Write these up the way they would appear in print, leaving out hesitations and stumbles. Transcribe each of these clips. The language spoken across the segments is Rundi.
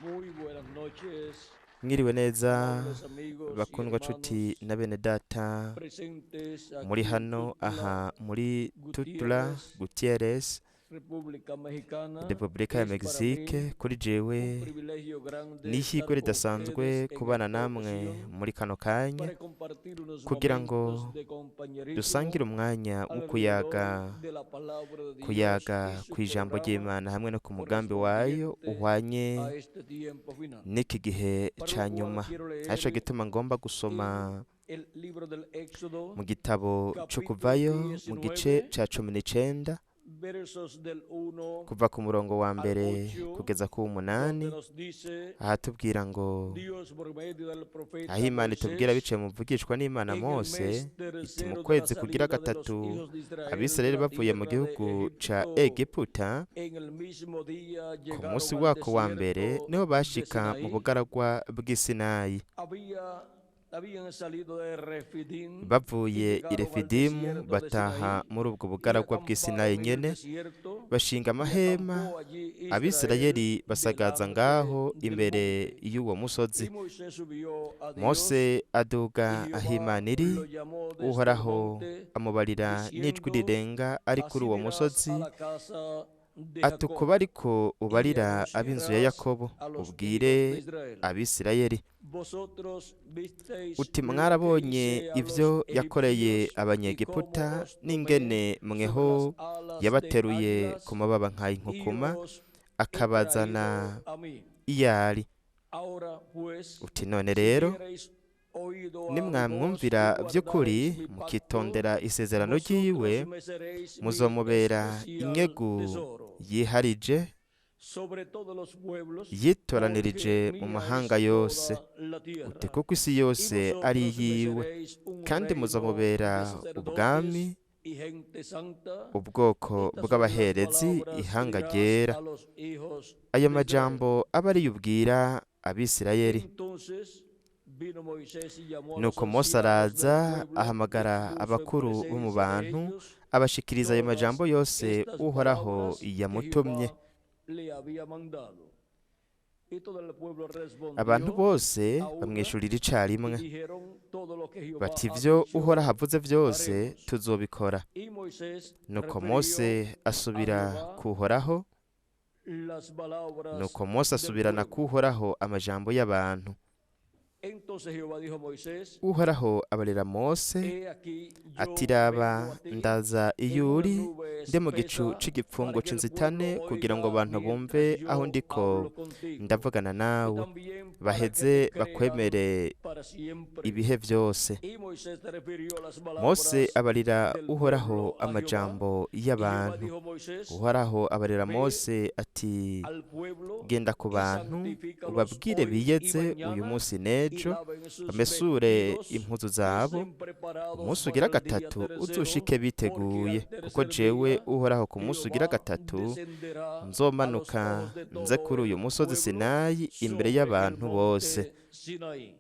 Muy buenas noches, Mwiriwe neza amables amigos y bakundwa nshuti hermanos na bene data presentes muri aquí en hano Tuxtla, aha muri Tuxtla Gutiérrez, Gutiérrez República Mexicana. Repubulika ya Es para mí Mexique kuri un jewe privilegio grande estar n'ihirwe con ustedes ridasanzwe en kubana esta namwe ocasión muri kano kanya para compartir unos kugira momentos ngo de compañerismo dusangire umwanya wo alrededor de la palabra de Dios y kuyaga su ku ijambo programa ry'Imana hamwe no ku mugambi wayo correspondiente a uhwanye este tiempo final. n'iki gihe Para lo ca cual nyuma quiero arico leer gituma ngomba en gusoma el libro del Éxodo, mu gitabo co capítulo kuvayo mu gice 19, ca 19 versos del 1 kuva ku murongo wa al mbere 8, kugeza ku donde w'umunani nos dice ahatubwira ngo Dios por medio del aho profeta Imana itubwira Moisés biciye mu muvugishwa n'Imana en el Mose mes iti mu tercero de la kwezi kugira salida de los gatatu hijos de Israel de Abisirayeli la bavuye mu tierra de gihugu ca Egipto. Egiputa En el mismo día ku llegaron munsi al wako wa mbere desierto niho de bashika mu Sinaí. bugaragwa bw'i Sinayi Habían salido de Refidim y bavuye i llegaron al Refidimu desierto de bataha Sinaí muri ubwo y bugaragwa bw'i Sinayi acamparon en el nyene desierto bashinga y amahema acampó allí Israel Abisirayeli basagaza delante ngaho del imbere monte. y'uwo musozi Y Moisés subió a Dios Mose aduga y aho Jehová Imana iri lo llamó desde el uhoraho monte amubarira n'ijwi diciendo: rirenga ari kuri así uwo dirás a musozi la casa de ati Jacob kuba ariko y le ubarira ab'inzu ya anunciarás Yakobo a los hijos de ubwire Israel: Abisirayeli vosotros visteis uti lo que mwarabonye hice a los ivyo yakoreye egipcios y cómo abanyegiputa os tomé n'ingene sobre las mweho alas de yabateruye ku águilas mababa y nk'ay'inkukuma os he akabazana traído a mí. iyo ari Ahora pues, uti none si rero diereis oído a mi voz y nimwamwumvira guardareis vy'ukuri mi pacto, mukitondera isezerano vosotros ryiwe me seréis mi muzomubera especial inyegu tesoro yiharije sobre todos los pueblos, yitoranirije porque mu mía mahanga es yose toda la uti tierra. kuko isi Y yose ari vosotros me iyiwe seréis un kandi reino de muzomubera sacerdotes ubwami y gente santa. ubwoko Estas son las bw'abaherezi palabras que ihanga dirás ryera a los hijos ayo de Israel. majambo aba ariyo ubwira Abisirayeli Entonces vino Moisés y llamó a los nuko Mose ancianos del araza pueblo y ahamagara expuso en abakuru bo mu presencia de bantu ellos abashikiriza ayo todas majambo yose estas uhoraho palabras que yamutumye Jehová le había mandado. Y todo el pueblo abantu respondió bose a una bamwishurira y icarimwe dijeron todo lo que Jehová bati ha ivyo dicho uhoraho avuze vyose haremos. tuzobikora Y Moisés nuko refirió Mose a asubira Jehová kuhoraho las palabras nuko Mose del asubirana pueblo. kuhoraho amajambo y'abantu Entonces Jehová dijo a Moisés: uhoraho abarira Mose he aquí yo ati vengo raba a ti ndaza en iyo una uri nube nde mu gicu espesa c'igipfungu para que el c'inzitane pueblo kugira ngo oiga abantu bumve mientras aho yo ndiko hablo contigo, ndavugana y nawe también para que baheze te crean bakwemere para siempre. ibihe vyose Y Moisés refirió las Mose palabras abarira del uhoraho pueblo a Jehová. amajambo Y Jehová y'abantu dijo a Moisés: uhoraho abarira ve Mose ati al pueblo genda ku y bantu santifícalos ubabwire hoy y biyeze uyu mañana munsi y n'ejo laven sus bamesure vestidos impuzu y zabo estén preparados umunsi para ugira el día gatatu tercero, uzushike porque biteguye al kuko tercer jewe día uhoraho ku munsi ugira Jehová gatatu descenderá a los nzomanuka ojos de nze todo kuri uyu el musozi pueblo Sinayi imbere sobre el y'abantu bose monte Sinaí.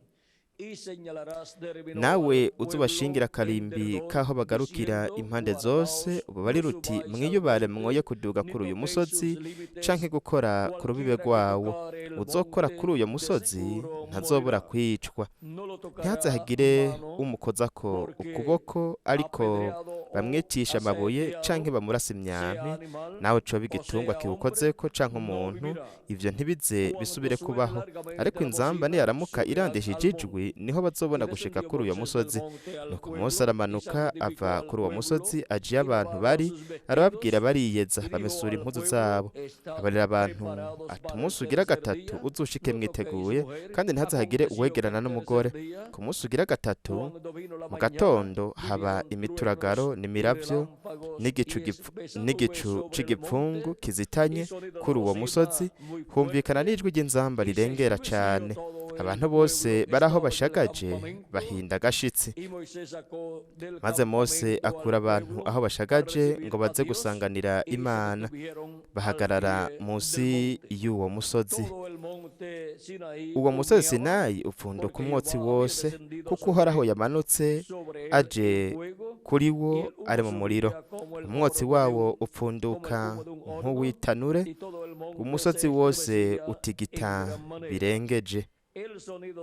Y señalarás término nawe al uzubashingira pueblo en akarimbi derredor, k'aho bagarukira diciendo: impande zose guardaos, ubabarire no uti subáis al mwiyubare mwoye monte, kuduga ni kuri uyu toquéis sus musozi canke límites. gukora ku rubibe Cualquiera que rwawo tocare el uzokora monte, kuri uyu de musozi seguro ntazobura morirá. kwicwa No lo tocará ntihazahagire mano, umukozako porque ukuboko ariko apedreado o bamwicisha amabuye canke aseteado, bamurasa sea imyampi animal nawe coba o igitungwa sea hombre, kiwukozeko canke no umuntu vivirá. ivyo ntibize Cuando bisubire suene kubaho largamente ariko la inzamba bocina, niyaramuka subirán irandishije al ijwi monte. niho Y bazobona gushika descendió kuri uyo Moisés del musozi monte al nuko Mose pueblo y aramanuka santificó ava al kuri uwo musozi pueblo aja iyo y abantu lavaba bari sus arababwira vestidos bariyeza y dijo bamesura al impuzu pueblo: zabo estad abarira abantu preparados ati para el umunsi ugira tercer gatatu día, uzushike no toquéis mwiteguye mujer. kandi ntihazahagire Aconteció que uwegerana el n'umugore tercer día, ku munsi ugira gatatu cuando vino la mu mañana, gatondo haba vinieron imituragaro truenos y n'imiravyo relámpagos n'igicu y espesa nube n'igicu sobre el c'igipfungu monte kizitanye y sonido de kuri uwo musozi bocina muy humvikana fuerte, n'ijwi ry'inzamba y se rirengera estremeció cane todo el abantu bose pueblo que bari aho estaba en el bashagaje campamento. bahinda agashitsi Y Moisés sacó del maze Mose campamento akura al abantu pueblo aho para bashagaje recibir ngo a baze Dios, gusanganira y se Imana detuvieron al bahagarara pie del munsi monte. y'uwo musozi Todo el monte Sinaí uwo musozi humeaba, Sinayi upfunduka porque umwotsi Jehová había wose descendido kuko uhoraho sobre yamanutse él aje en fuego, kuri y wo el ari humo mu muriro subía como el umwotsi horno de wawo como el upfunduka humo de un horno, nk'uw'itanure y todo el umusozi wose utigita birengeje,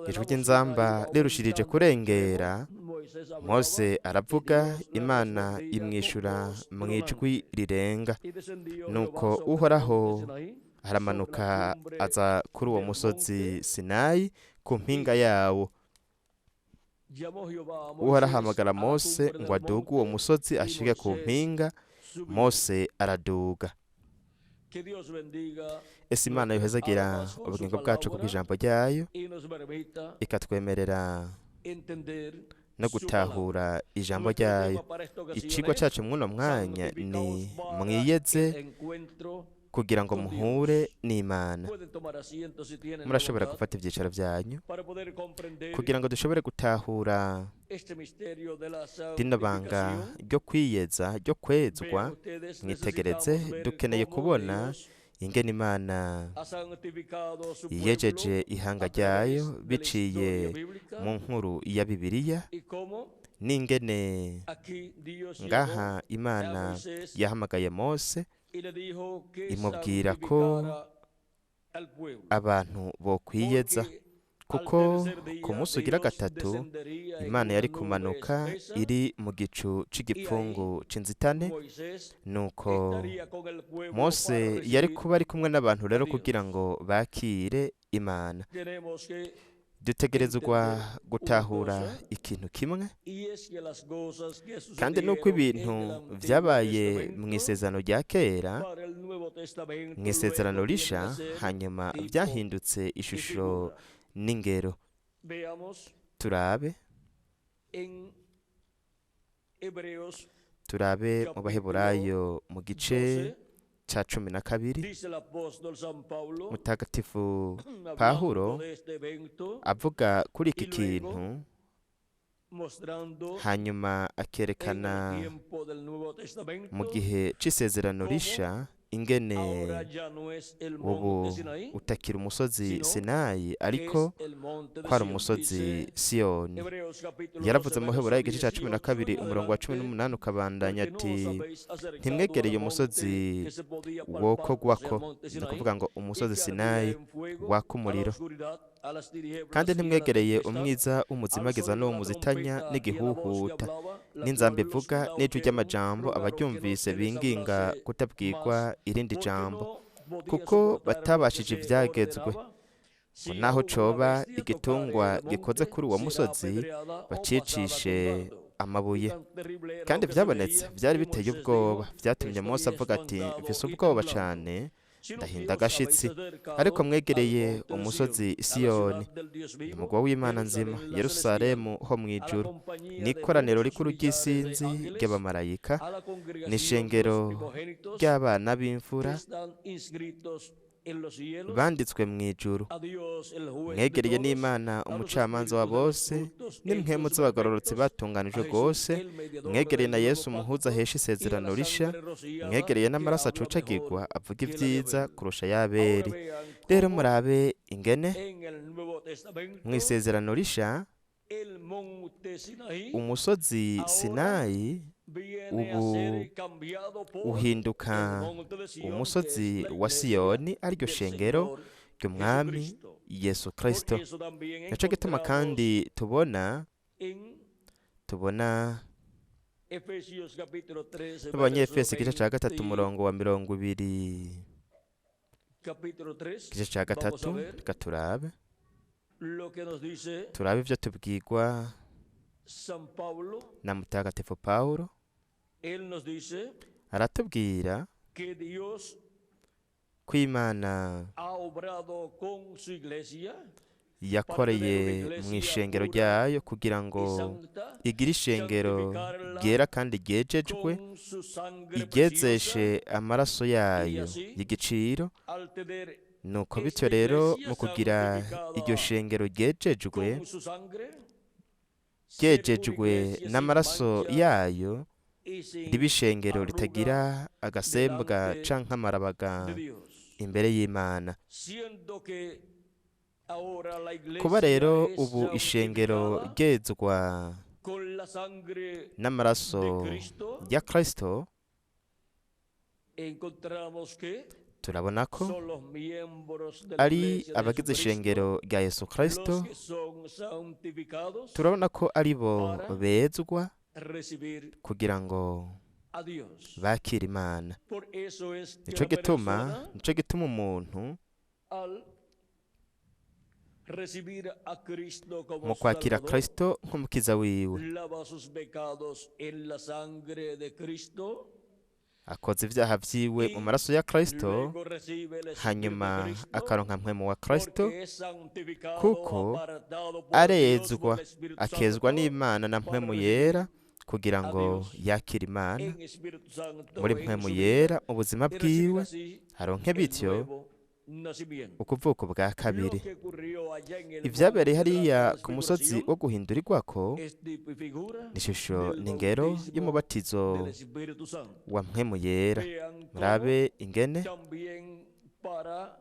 ijwi ry'inzamba rirushirije kurengera. Mose aravuga, Imana imwishura mu ijwi rirenga. Nuko Uhoraho aramanuka aza kuri uwo musozi Sinayi ku mpinga yawo. Uhoraho ahamagara Mose ngo aduge uwo musozi ashike ku mpinga. Mose araduga. Ese Imana yohezagira ubugingo bwacu kubw'ijambo ryayo, ikatwemerera no gutahura ijambo ryayo. Icigwa cyacu mw'uno mwanya ni mwiyeze kugira ngo muhure n'Imana. Murashobora gufata ibyicaro byanyu kugira ngo dushobore gutahura rino banga ryo kwiyeza, ryo kwezwa. Mwitegereze, dukeneye kubona ingene Imana yiyejeje ihanga ryayo biciye mu nkuru ya Bibiliya, n'ingene ngaha Imana yahamagaye Mose imubwira ko abantu bokwiyeza, kuko ku munsi ugira gatatu Imana yari kumanuka iri mu gicu c'igipfungu c'inzitane. Nuko Mose yari kuba ari kumwe n'abantu rero kugira ngo bakire Imana. Dutegerezwa gutahura ikintu kimwe, kandi nuko ibintu vyabaye mu isezerano rya kera, mu isezerano risha, hanyuma vyahindutse ishusho n'ingero. Turabe mu Baheburayo mu gice ca 12, Mutagatifu Pawulo avuga kuri iki kintu, hanyuma akerekana mu gihe c'isezerano risha ingene ubu utakira umusozi Sinayi, ariko kwari umusozi Siyoni. Yaravuze mu Baheburayo igice ca 12 umurongo wa 18 ukabandanya ati, ntimwegereye umusozi wokogwako, ni kuvuga ngo umusozi Sinayi waka umuriro, kandi ntimwegereye umwiza w'umuzimagiza n'uwo muzitanya n'igihuhuta, n'inzamba ivuga n'ijwi ry'amajambo abaryumvise binginga kutabwirwa irindi jambo, kuko batabashije ivyagezwe. Naho coba igitungwa gikoze kuri uwo musozi bacicishe amabuye. Kandi vyabonetse vyari biteye ubwoba, vyatumye Mose avuga ati, mfise ubwoba cane, ndahinda agashitsi. Ariko mwegereye umusozi Siyoni, umugwa w'Imana nzima, Yerusalemu ho mw'ijuru, n'ikoraniro rikuru ry'isinzi ry'abamarayika, n'ishengero ry'abana b'imfura banditswe mw'ijuru. Mwegereye n'Imana umucamanza wa bose, n'impwemu z'abagororotsi batunganijwe rwose. Mwegereye na Yesu umuhuza ahesha isezerano risha. Mwegereye n'amaraso acucagirwa avuga ivyiza kurusha y'Abeli. Rero murabe ingene mw'isezerano risha umusozi Sinayi ubu uhinduka umusozi wa Siyoni, ariryo shengero ry'umwami Yesu Kristo. Nico gituma kandi tubona Abanyefesi igice ca 3 umurongo wa 20, igice ca 3, reka turabe ivyo tubwirwa na Mutagatifu Pawulo. Aratubwira ko Imana yakoreye mu ishengero ryayo kugira ngo igire ishengero ryera kandi ryejejwe, iryezeshe amaraso yayo y'igiciro. Nuko bityo rero mu kugira iryo shengero ryejejwe n'amaraso yayo, riba ishengero ritagira agasembwa canke amarabaga imbere y'Imana. Kuba rero ubu ishengero ryezwa n'amaraso ya Kristo, turabona ko son los miembros de la ari iglesia de abagize Jesucristo, ishengero rya Yesu Kristo, los que son santificados turabona ko ari bo para bezwa recibir kugira ngo a Dios. bakire Imana. Por eso es que Nico la gituma umuntu al recibir a Cristo como mu kwakira Salvador, Kristo nk'umukiza wiwe lava sus pecados en la sangre de Cristo, akoze ibyaha vyiwe mu maraso ya Kristo, luego recibe el Espíritu de hanyuma Cristo, akaronka mpwemu wa Kristo, porque es santificado, kuko apartado por Dios, arezwa por el Espíritu akezwa Santo, n'Imana na mpwemu yera kugira ngo yakire Imana. en Espíritu Santo, Muri en mpwemu su yera vida, mu buzima y recibir bwiwe así aronke el bityo nuevo nacimiento. ukuvuko bwa Lo kabiri. que ocurrió allá en el Ivyabereye monte de la hariya ku musozi transfiguración wo guhindurirwako es tipo y figura ni ishusho del n'ingero bautismo y'umubatizo del Espíritu Santo. wa mpwemu yera. Vean Murabe ingene también para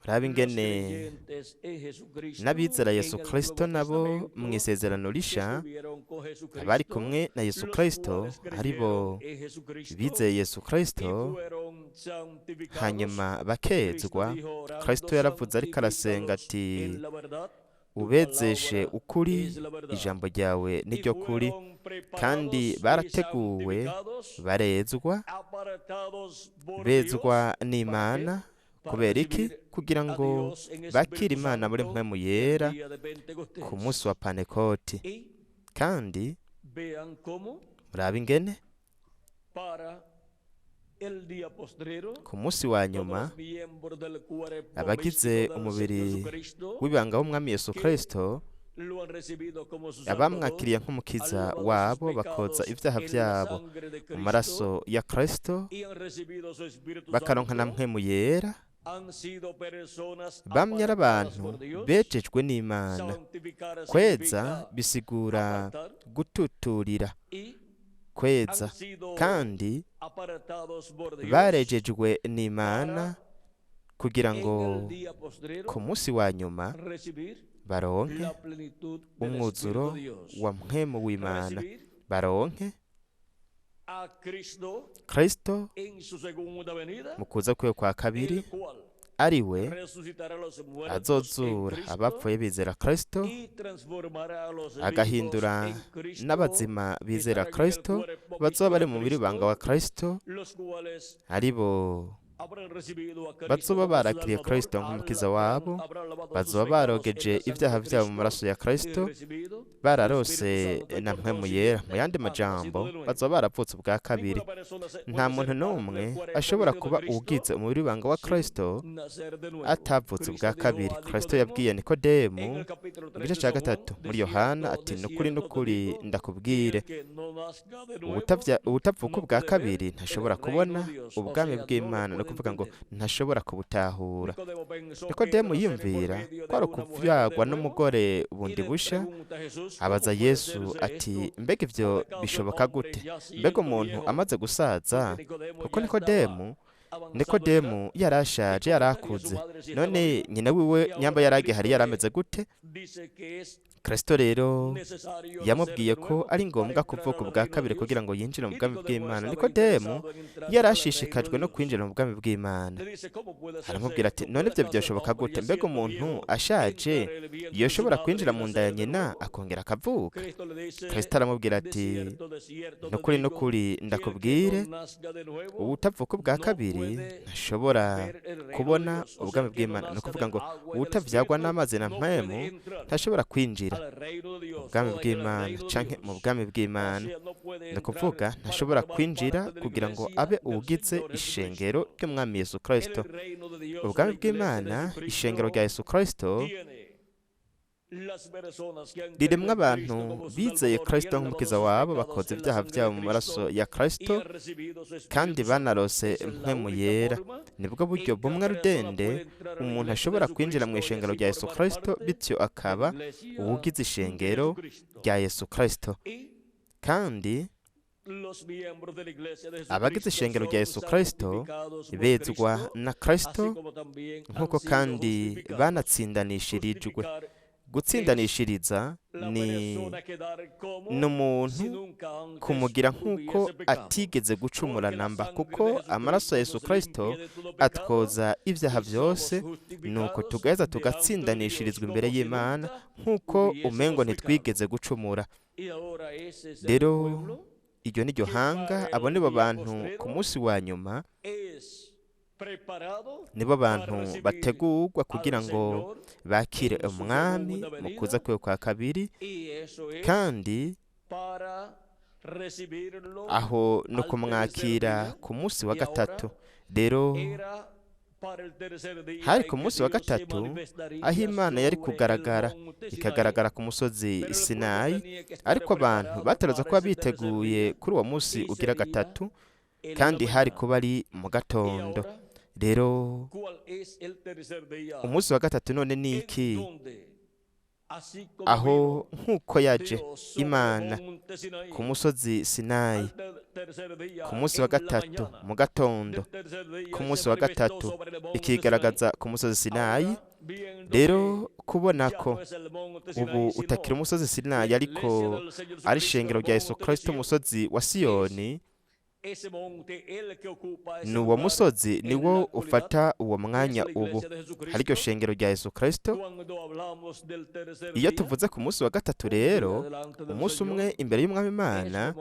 murabe los ingene creyentes en Jesucristo, n'abizera Yesu en el Kristo Nuevo nabo Testamento, mu isezerano que risha estuvieron con Jesucristo, abari kumwe na Yesu los Kristo cuales ari bo creyeron en Jesucristo bizeye Yesu y Kristo fueron santificados. hanyuma Cristo bakezwa. dijo orando, Kristo yaravuze ariko arasenga santificados ati en la verdad, tu ubezeshe palabra ukuri, es la verdad. ijambo ryawe niryo Y kuri, fueron preparados kandi y barateguwe santificados, barezwa apartados por bezwa Dios, n'Imana. para Kubera iki? recibir Kugira a ngo Dios en Espíritu bakire Imana muri Santo mpwemu el yera día de Pentecostés. ku munsi wa Pantekoti. Y Kandi vean cómo murabe ingene para el día postrero ku munsi wa todos nyuma los miembros del cuerpo abagize místico del umubiri Señor Jesucristo w'ibanga w'umwami Yesu Kristo lo han recibido como su abamwakiriye Salvador, nk'umukiza han lavado wabo sus bakoza pecados ibyaha en la byabo sangre de mu Cristo, maraso ya Kristo, y han recibido su Espíritu bakaronka na Santo, mpwemu yera. han sido personas Bamye ari apartadas abantu por Dios. bejejwe n'Imana. Santificar Kweza significa bisigura apartar, gututurira, y kweza, han sido kandi apartados por Dios barejejwe n'Imana kugira ngo en el día postrero ku munsi wa nyuma recibir baronke la plenitud del umwuzuro Espíritu de Dios. wa mpwemu w'Imana, Recibir baronke a Cristo Kristo en su segunda venida, mu kuza kwiwe kwa kabiri, el cual ari we resucitará a los muertos en azozura Cristo abapfuye bizera Kristo, y transformará a los agahindura vivos en Cristo, n'abazima bizera que estarán en el Kristo cuerpo bazoba bari místico mu de mubiri banga wa Kristo, los cuales ari bo habrán recibido a Cristo bazoba como barakiriye Salvador, Kristo nk'umukiza wabo, habrán lavado sus bazoba pecados barogeje en la ibyaha sangre de byabo mu Cristo maraso ya Kristo, y recibido bararose el Espíritu Santo na por mpwemu consiguiente yera. Mu yandi han majambo nacido de nuevo. bazoba baravutse ubwa kabiri. Ninguna persona puede Nta ser muntu parte n'umwe del cuerpo ashobora místico kuba de Cristo ugize umubiri w'ibanga wa sin Kristo nacer de nuevo. atavutse ubwa Cristo kabiri. dijo a Kristo Nicodemo yabwiye Nikodemu en el capítulo mu 3 gice de cya San gatatu Juan, muri de Yohana cierto, ati de nukuri cierto te nukuri digo, que ndakubwire, el que no nazca de nuevo ubutavuka no ubwa puede ver kabiri el ntashobora reino kubona de Dios. O ubwami sea, no bw'Imana, lo ni puede ukuvuga ngo entender. ntashobora kubutahura. Nicodemo pensó que Nikodemu era nacer yiyumvira por medio ko de ari una mujer ukubyagwa de nuevo, n'umugore y bundi le busha. pregunta a Jesús, ¿cómo Abaza puede Yesu hacerse ati esto? mbega ivyo ¿Acaso el bishoboka hombre gute? ya Mbega siendo umuntu viejo? amaze gusaza? Porque Nicodemo Kuko ya Nikodemu estaba avanzado en Nikodemu edad. yarashaje, yarakuze. None nyina wiwe nyamba yaragihari yarameze gute? Dice que es Kristo rero necesario yamubwiye nacer de ko nuevo ari ngombwa para kuvuka entrar al ubwa reino kabiri de kugira Dios. ngo yinjire mu Y bwami Nicodemo bw'Imana. estaba Nikodemu interesado en entrar al yarashishikajwe reino no de kwinjira Dios. mu bwami bw'Imana. Le dice, ¿cómo puede hacerse Aramubwira ati esto? none ¿Puede ibyo acaso el byashoboka hombre gute? ya Mbega siendo umuntu viejo ashaje entrar en el vientre de su yoshobora madre kwinjira y mu nda ya nacer de nyina nuevo? akongera akavuka? Cristo le dice, Kristo aramubwira de ati cierto te nukuri digo, nukuri que el que ndakubwire, no nazca de nuevo ubutavuka ubwa no kabiri puede ntashobora ver el reino de kubona Dios. O sea, ubwami el que no bw'Imana. Ni nazca ukuvuga del ngo agua y del ubutavyagwa Espíritu n'amazi na no mpwemu puede entrar ntashobora kwinjira al reino de Dios, ubwami o en el bw'Imana reino de canke Dios. mu bwami O bw'Imana. sea, no puede Ni entrar ukuvuga para ntashobora formar kwinjira parte de la kugira ngo iglesia abe del ubugize Señor ishengero Jesucristo. ry'umwami Yesu Kristo. El reino de Dios, Ubwami la iglesia de bw'Imana, Jesucristo, ishengero rya Yesu Kristo, tiene las personas que han riremwo creído en abantu Cristo como su bizeye Salvador, Kristo y han nk'umukiza lavado sus wabo, pecados bakoze en la ibyaha sangre byabo de mu maraso Cristo, ya Kristo, y han recibido su Espíritu kandi Santo. banarose Esa es la mpwemu única yera. forma Nibwo buryo en que bumwe una persona rudende puede entrar a la umuntu iglesia de ashobora kwinjira mu Jesucristo y ishengero así rya Yesu formar Kristo, parte bityo de la akaba iglesia uwugize de ishengero Jesucristo. rya Yesu Kristo. Y Kandi los miembros de la iglesia de abagize Jesucristo ishengero rya Yesu son Kristo santificados por bezwa Cristo, na así Kristo, como también han nk'uko sido kandi justificados. banatsindanishirijwe. Justificar gutsindanishiriza ni umuntu kumugira nk'uko atigeze gucumura namba, kuko amaraso ya Yesu Kristo atwoza ibyaha byose, nuko tugaheza tugatsindanishirizwa imbere y'Imana nk'uko umengo ntitwigeze gucumura. Rero iryo ni ryo hanga, abo nibo bantu ku munsi wa nyuma, nibo bantu bategurwa kugira ngo bakire umwami mu kuza kwe kwa kabiri, kandi aho no kumwakira ku munsi wa gatatu. Rero hari ku munsi wa gatatu aho Imana yari kugaragara, ikagaragara ku musozi Sinayi, ariko abantu bataraza kuba biteguye kuri uwo munsi ugira gatatu, kandi hari kuba ari mu gatondo. Rero umunsi wa gatatu none ni iki? Aho nk'uko yaje Imana ku musozi Sinayi ku munsi wa gatatu mu gatondo, ku munsi wa gatatu ikigaragaza ku musozi Sinayi. Rero kubona ko ubu utakira umusozi Sinayi, ariko ari ishengero rya Yesu Kristo, umusozi wa Siyoni, ni uwo musozi niwo ufata uwo mwanya ubu, hari iryo shengero rya Yesu Kristo. Iyo tuvuze ku munsi wa gatatu rero, umunsi umwe imbere y'Umwami Imana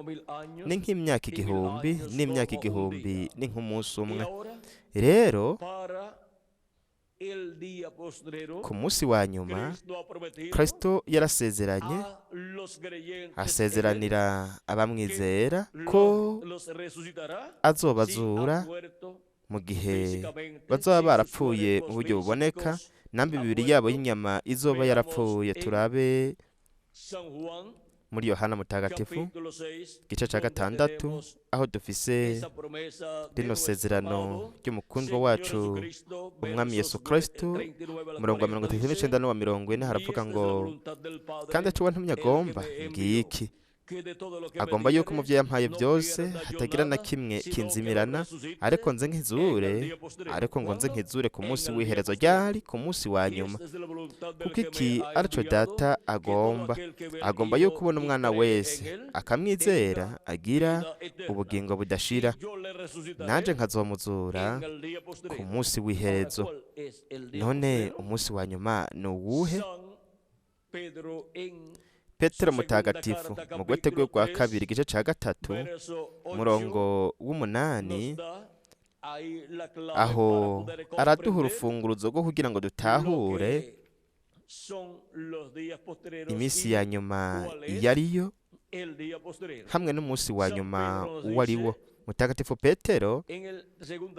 ni nk'imyaka igihumbi, n'imyaka igihumbi ni nk'umunsi umwe. Rero ku munsi wa nyuma Kristo yarasezeranye, asezeranira abamwizera ko azobazura mu gihe bazaba barapfuye mu buryo buboneka, nambi imibiri yabo y'inyama izoba yarapfuye. Turabe muri Yohana Mutagatifu igice cya 6, aho dufise rino sezerano ry'umukundwa wacu umwami Yesu Kristo, umurongo wa 39 n'uwa 40 haravuga ngo, kandi atuwe ntumyagomba ngiki, agomba yuko umuvyeyi yampaye byose hatagira na kimwe kinzimirana, ariko nze nkizure ku munsi w'iherezo ryari, ku munsi wa nyuma. Kuko iki arico data agomba yuko ubona umwana wese akamwizera agira ubugingo budashira, nanje nkazomuzura ku munsi w'iherezo. None umunsi wa nyuma ni uwuhe? Petero Mutagatifu mu Mwitegure rwa kabiri igice cya 3 umurongo w'8, aho araduha urufunguruzo rwo kugira ngo dutahure iminsi ya nyuma iyo ariyo, hamwe n'umunsi wa nyuma uwo ari wo. Mutagatifu Petero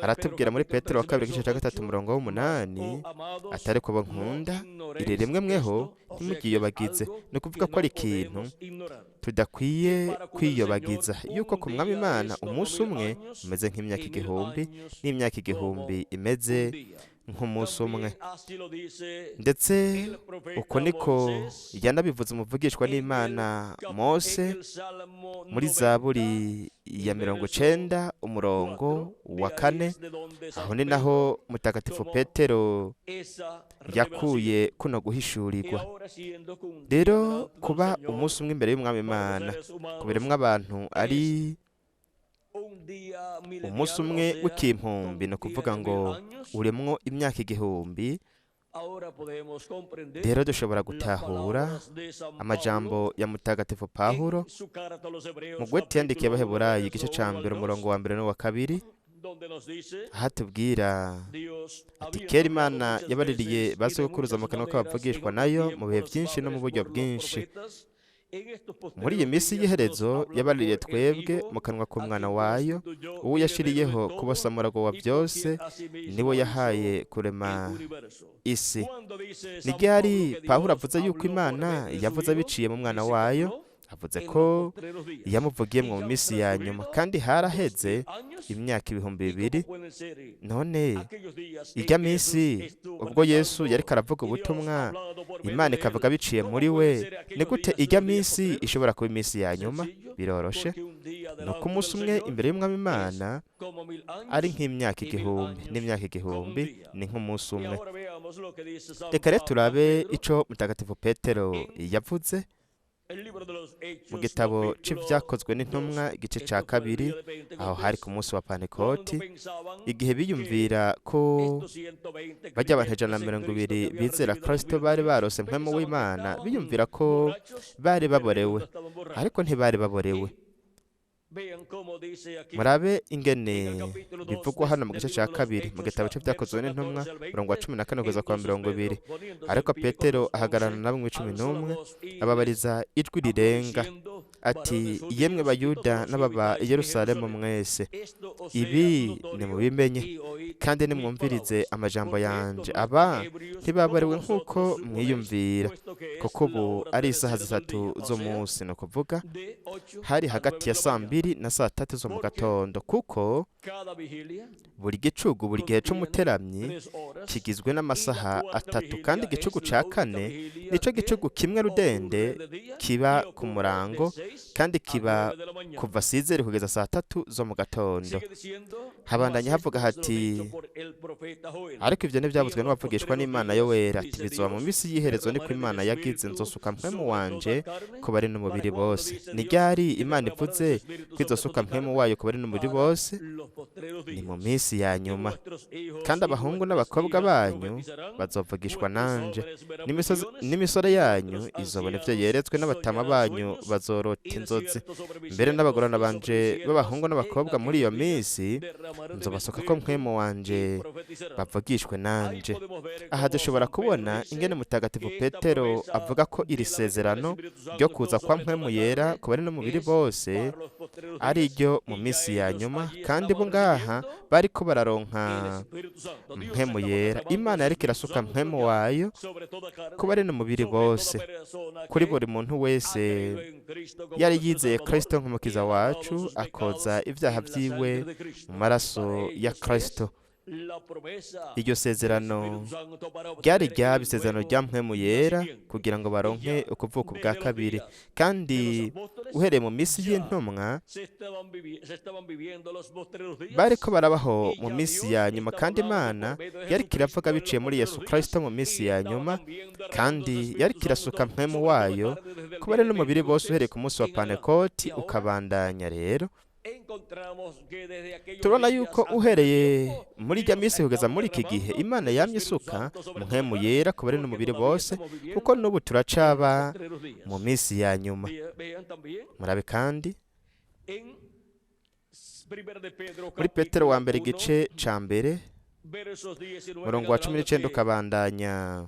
aratubwira muri Petero wa kabiri igice cya 3 umurongo w'8, atari ko nkunda iri rimwe mweho ntimugiyobagize. Ni ukuvuga ko ari ikintu tudakwiye kwiyobagiza, yuko ku Mwami Imana umunsi umwe umeze nk'imyaka igihumbi, n'imyaka igihumbi imeze nk'umunsi umwe. Ndetse uko niko yanabivuze umuvugishwa n'Imana Mose muri Zaburi ya 90 umurongo wa 4. Aho ni naho Mutagatifu Petero yakuye kuno guhishurirwa. Rero kuba umunsi umwe imbere y'Umwami Imana kuberemwe abantu ari umunsi umwe w'ikimpumbi, ni ukuvuga ngo uremwo imyaka igihumbi. Rero dushobora gutahura amajambo ya Mutagatifu Pawulo mu gwete yandikiye Abaheburayo igice cya 1 umurongo wa 1 n'uwa 2, hatubwira ati, kera Imana yabaririye ba sogokuruza mu kanwa k'abavugishwa nayo mu bihe byinshi no mu buryo bwinshi. Muri iyi minsi y'iherezo yabaririye twebwe mu kanwa k'umwana wayo, uwo yashiriyeho kubasamurago wa byose, niwo yahaye kurema isi. Ni ryari Pawulo avuze yuko Imana yavuze abiciye mu mwana wayo? Avuze ko yamuvugiye mu minsi ya nyuma, kandi haraheze imyaka 2000. None ijya minsi ubwo Yesu yari karavuga ubutumwa, Imana ikavuga biciye muri we, ni gute ijya minsi ishobora kuba iminsi ya nyuma? Biroroshe, nuko umunsi umwe imbere y'Umwami Imana ari nk'imyaka igihumbi, n'imyaka igihumbi ni nk'umunsi umwe. reka rero turabe ico mutagatifu petero yavuze mu gitabo c'ivyakozwe n'intumwa igice ca kabiri, aho hari ku munsi wa pantekoti, igihe biyumvira ko barya abantu 120 bizera Kristo bari barose mpwemu w'Imana, biyumvira ko bari baborewe, ariko ntibari baborewe. Murabe ingene bivugwa hano mu gice ca kabiri mu gitabo c'ivyakozwe n'intumwa 14 kugeza kwa 20. Ariko Petero ahagararana nabo 11 ababariza ijwi rirenga ati, yemwe Bayuda n'ababa i Yerusalemu mwese, ibi nimubimenye kandi nimwumvirize amajambo yanje. Aba ntibaborewe nk'uko mwiyumvira, kuko ubu ari isaha 3 z'umunsi, no kuvuga hari hagati ya saa 2 na saa 3 zo mu gatondo, kuko buri gicugu, buri gihe c'umuteramyi kigizwe n'amasaha 3, kandi igicugu ca kane nico gicugu kimwe rudende kiba ku murango, kandi kiba kuva sizere kugeza saa 3 zo mu gatondo. Habandanya havuga hati, ariko ivyo ntivyavuzwe n'uwavugishwa n'Imana Yoweri ati, bizoba mu misi y'iherezo niko Imana yagize, nzosuka mpwemu wanje ku bari n'umubiri bose. Ni ryari Imana ivuze ko izosuka mpwemu wayo ku bari n'umubiri bose? Ni mu misi ya nyuma, kandi abahungu n'abakobwa banyu bazovugishwa nanje, n'imisore yanyu izobona ivyo yeretswe, n'abatama banyu bazorota inzozi. Mbere n'abagorana banje b'abahungu n'abakobwa muri iyo misi nzobasuka ko mpwemu wanje bavugishwe nanje. Aha dushobora kubona ingene mutagatifu Petero avuga ko iri sezerano ryo kuza kwa mpwemu yera ku bari n'umubiri bose ari ryo mu misi ya nyuma, kandi bo ngaha bariko bararonka mpwemu yera. Imana yariko irasuka mpwemu wayo ku bari n'umubiri bose, kuri buri muntu wese yari yizeye Kristo nk'umukiza wacu, akoza ivyaha vyiwe mu maraso ya Kristo. Iryo sezerano ryari ryaba isezerano rya mpwemu yera kugira ngo baronke ukuvuka ubwa kabiri, kandi uhereye mu misi y'intumwa bariko barabaho mu misi ya nyuma, kandi Imana yariko iravuga biciye muri Yesu Kristo mu misi ya nyuma, kandi yariko irasuka mpwemu wayo ku bari n'umubiri bose uhereye ku munsi wa pantekoti ukabandanya. Rero turabona yuko uhereye muri rya misi kugeza muri iki gihe Imana yamye isuka mpwemu yera ku bari n'umubiri bose, kuko n'ubu turacaba mu misi ya nyuma. Murabe kandi muri Petero wa mbere igice ca mbere murongo wa 19 ukabandanya,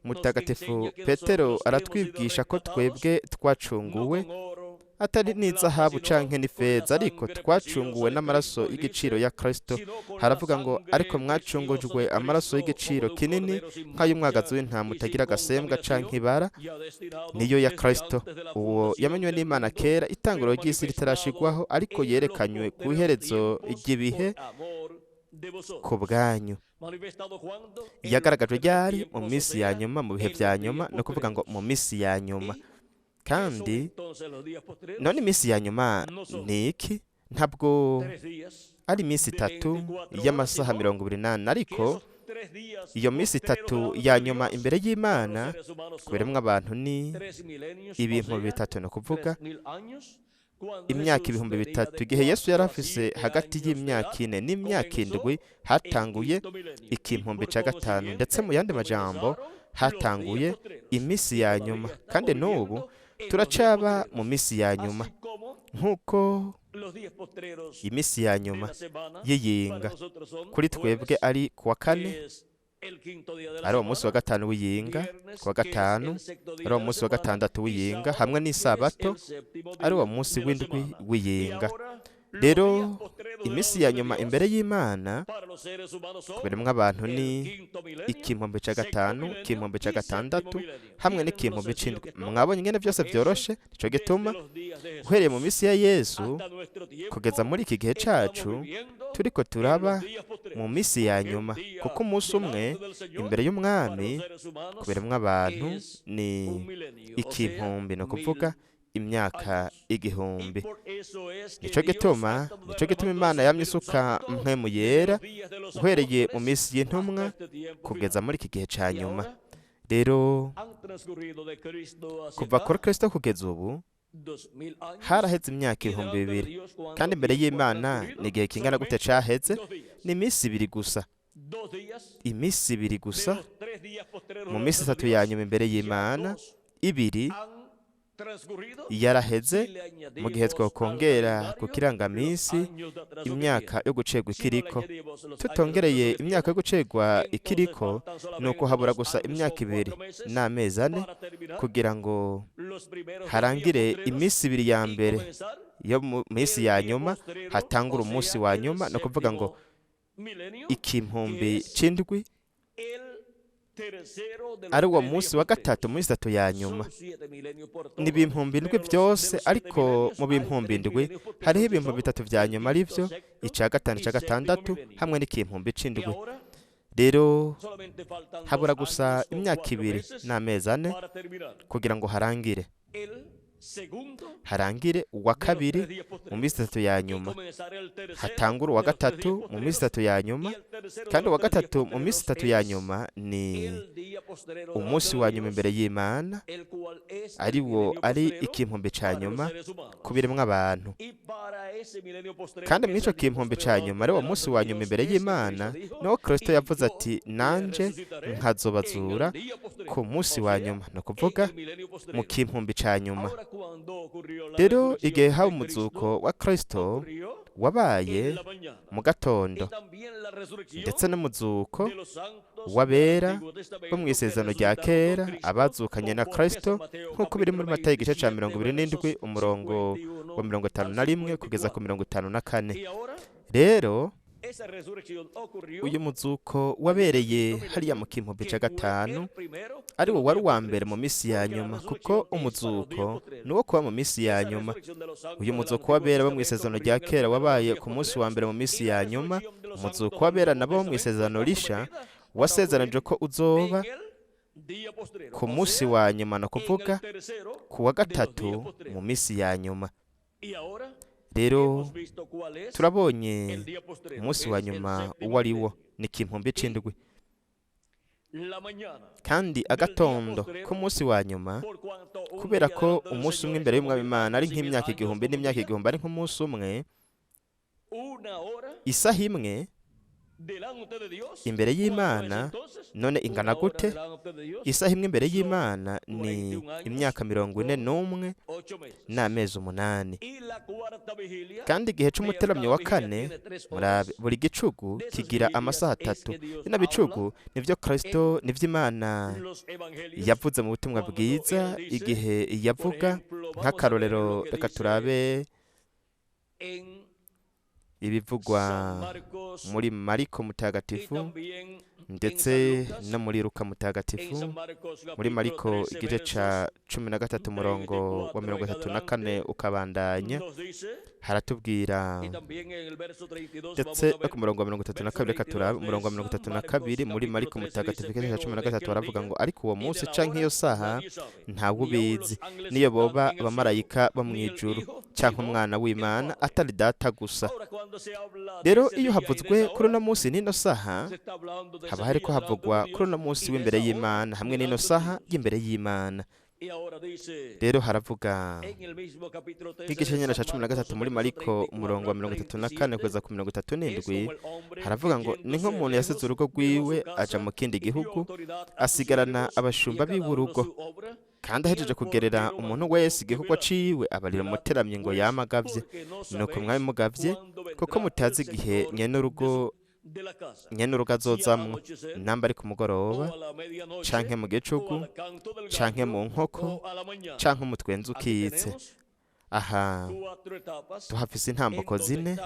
mutagatifu Petero aratwibwisha ko twebwe twacunguwe atari n'izahabu canke n'ifeza, ariko twacunguwe n'amaraso y'igiciro ya Kristo. Haravuga ngo, ariko mwacungujwe amaraso y'igiciro kinini nk'ay'umwagazi w'intama utagira agasembwa canke ibara, niyo ya Kristo. Uwo yamenywe n'Imana kera itanguriro ry'isi ritarashigwaho, ariko yerekanywe ku iherezo ry'ibihe ku bwanyu. Yagaragajwe ryari? Mu misi ya nyuma, mu bihe vya nyuma, no kuvuga ngo mu misi ya nyuma. Kandi none imisi ya nyuma ni iki? Ntabwo ari imisi 3 y'amasaha 28, ariko iyo misi 3 ya nyuma imbere y'Imana kuberemwe abantu ni ibintu bitatu, no kuvuga imyaka 3,000. Igihe Yesu yari afise hagati y'imyaka 4 n'imyaka 7 hatanguye ikimpumbi ca gatanu, ndetse mu yandi majambo hatanguye imisi ya nyuma, kandi n'ubu turacaba mu misi ya nyuma, nk'uko imisi ya nyuma y'iyinga kuri twebwe ari kuwa kane, ari uwo munsi wa gatanu w'iyinga, kuwa gatanu ari uwo munsi wa gatandatu w'iyinga, hamwe n'isabato ari uwo munsi w'indwi w'iyinga. Rero imisi ya nyuma imbere y'Imana kuberemwe abantu ni ikimpumbi ca gatanu, ikimpumbi ca gatandatu, hamwe n'ikimpumbi c'indwi. Mwabonye ingene vyose vyoroshe? Nico gituma uhereye mu misi ya Yesu kugeza muri iki gihe cacu turiko turaba mu misi ya nyuma, kuko umunsi umwe imbere y'Umwami kuberemwe abantu ni ikimpumbi, no kuvuga imyaka igihumbi. Nico gituma Imana yamye isuka mpwemu yera uhereye mu minsi y'intumwa kugeza muri iki gihe ca nyuma. Rero kuva kuri Kristo kugeza ubu haraheze imyaka 2000, kandi imbere y'Imana ni igihe kingana gute caheze? Ni iminsi 2 gusa. Iminsi 2 gusa mu minsi 3 ya nyuma imbere y'Imana, 2 yaraheze mu gihe twokongera ku kirangaminsi imyaka yo gucegwa ikiriko. Tutongereye imyaka yo gucegwa ikiriko, nuko habura gusa imyaka 2 n'amezi 4 kugira ngo harangire iminsi 2 ya mbere yo mu minsi ya nyuma, hatangura umunsi wa nyuma, no kuvuga ngo ikihumbi c'indwi ari uwo munsi wa gatatu mu minsi 3 ya nyuma. Ni ibihumbi indwi byose, ariko mu bihumbi indwi hariho ibihumbi 3 vya nyuma, ari byo ica gatanu, ica gatandatu hamwe n'ikihumbi c'indwi. Rero habura gusa imyaka 2 n'amezi 4 kugira ngo harangire uwa kabiri mu minsi 3 ya nyuma, hatangura uwa gatatu mu minsi 3 ya nyuma, kandi uwa gatatu mu minsi 3 ya nyuma ni umunsi wa nyuma imbere y'Imana, ari ikihumbi ca nyuma kubiremwa abantu. Kandi muri ico kihumbi ca nyuma ari uwo munsi wa nyuma imbere y'Imana niho Kristo yavuze ati, nanje nkazobazura ku munsi wa nyuma, no kuvuga mu kihumbi ca nyuma. Rero igihe haba umuzuko wa Kristo wabaye mu gatondo, ndetse n'umuzuko w'abera bo mu isezerano rya kera, abazukanye na Kristo, nk'uko biri muri Matayo igice ca 27 umurongo wa 51 kugeza ku 54. Rero uyu muzuko wabereye hariya mu kihumbi ca gatanu, ari wo wari uwa mbere mu minsi ya nyuma, kuko umuzuko ni wo kuba mu minsi ya nyuma. Uyu muzuko w'abera bo mu isezerano rya kera wabaye ku munsi wa mbere mu minsi ya nyuma. Umuzuko w'abera nabo mu isezerano risha wasezeranije ko uzoba ku munsi wa nyuma, no kuvuga ku wa gatatu mu minsi ya nyuma. Rero turabonye umunsi wa nyuma uwo ari wo, ni ikihumbi c'indwi. Kandi agatondo k'umunsi wa nyuma, kubera ko umunsi umwe imbere y'Umwami Imana ari nk'imyaka igihumbi, n'imyaka igihumbi ari nk'umunsi umwe, isaha imwe imbere y'Imana none ingana gute? Isaha imwe imbere y'Imana ni imyaka 41 n'amezi 8. Kandi igihe c'umuteramyi wa 4, murabe, buri gicugu kigira amasaha 3. Bino bicugu nivyo Kristo, nivyo Imana yavuze mu butumwa bwiza igihe yavuga nk'akarorero. Reka turabe ibivugwa muri Mariko mutagatifu ndetse no muri Luka mutagatifu. Muri Mariko igice ca 13 umurongo wa 34 ukabandanya, haratubwira ndetse no ku murongo wa 32. Reka turabe umurongo wa 32 muri Mariko mutagatifu igice ca 13, baravuga ngo, ariko uwo munsi canke iyo saha ntawe ubizi, niyo boba abamarayika bo mw'ijuru canke umwana w'Imana, atari data gusa. Rero iyo havuzwe kuri uno munsi n'ino saha, haba hariko havugwa kuri uno munsi w'imbere y'Imana hamwe n'ino saha y'imbere y'Imana. Rero haravuga nk'igice nyene ca 13 muri Mariko umurongo wa 34 kugeza ku 37, haravuga ngo, ni nk'umuntu yasize urugo rwiwe aja mu kindi gihugu, asigarana abashumba b'urugo, kandi ahejeje kugerera umuntu wese igihugu ciwe, abarira umuteramyi ngo yamagavye. Nuko mwari mugavye, kuko mutazi igihe nyene urugo azozamwo, namba ari ku mugoroba canke mu gicugu canke mu nkoko canke umutwenzi ukitse. Aha tuhafise intambuko 4,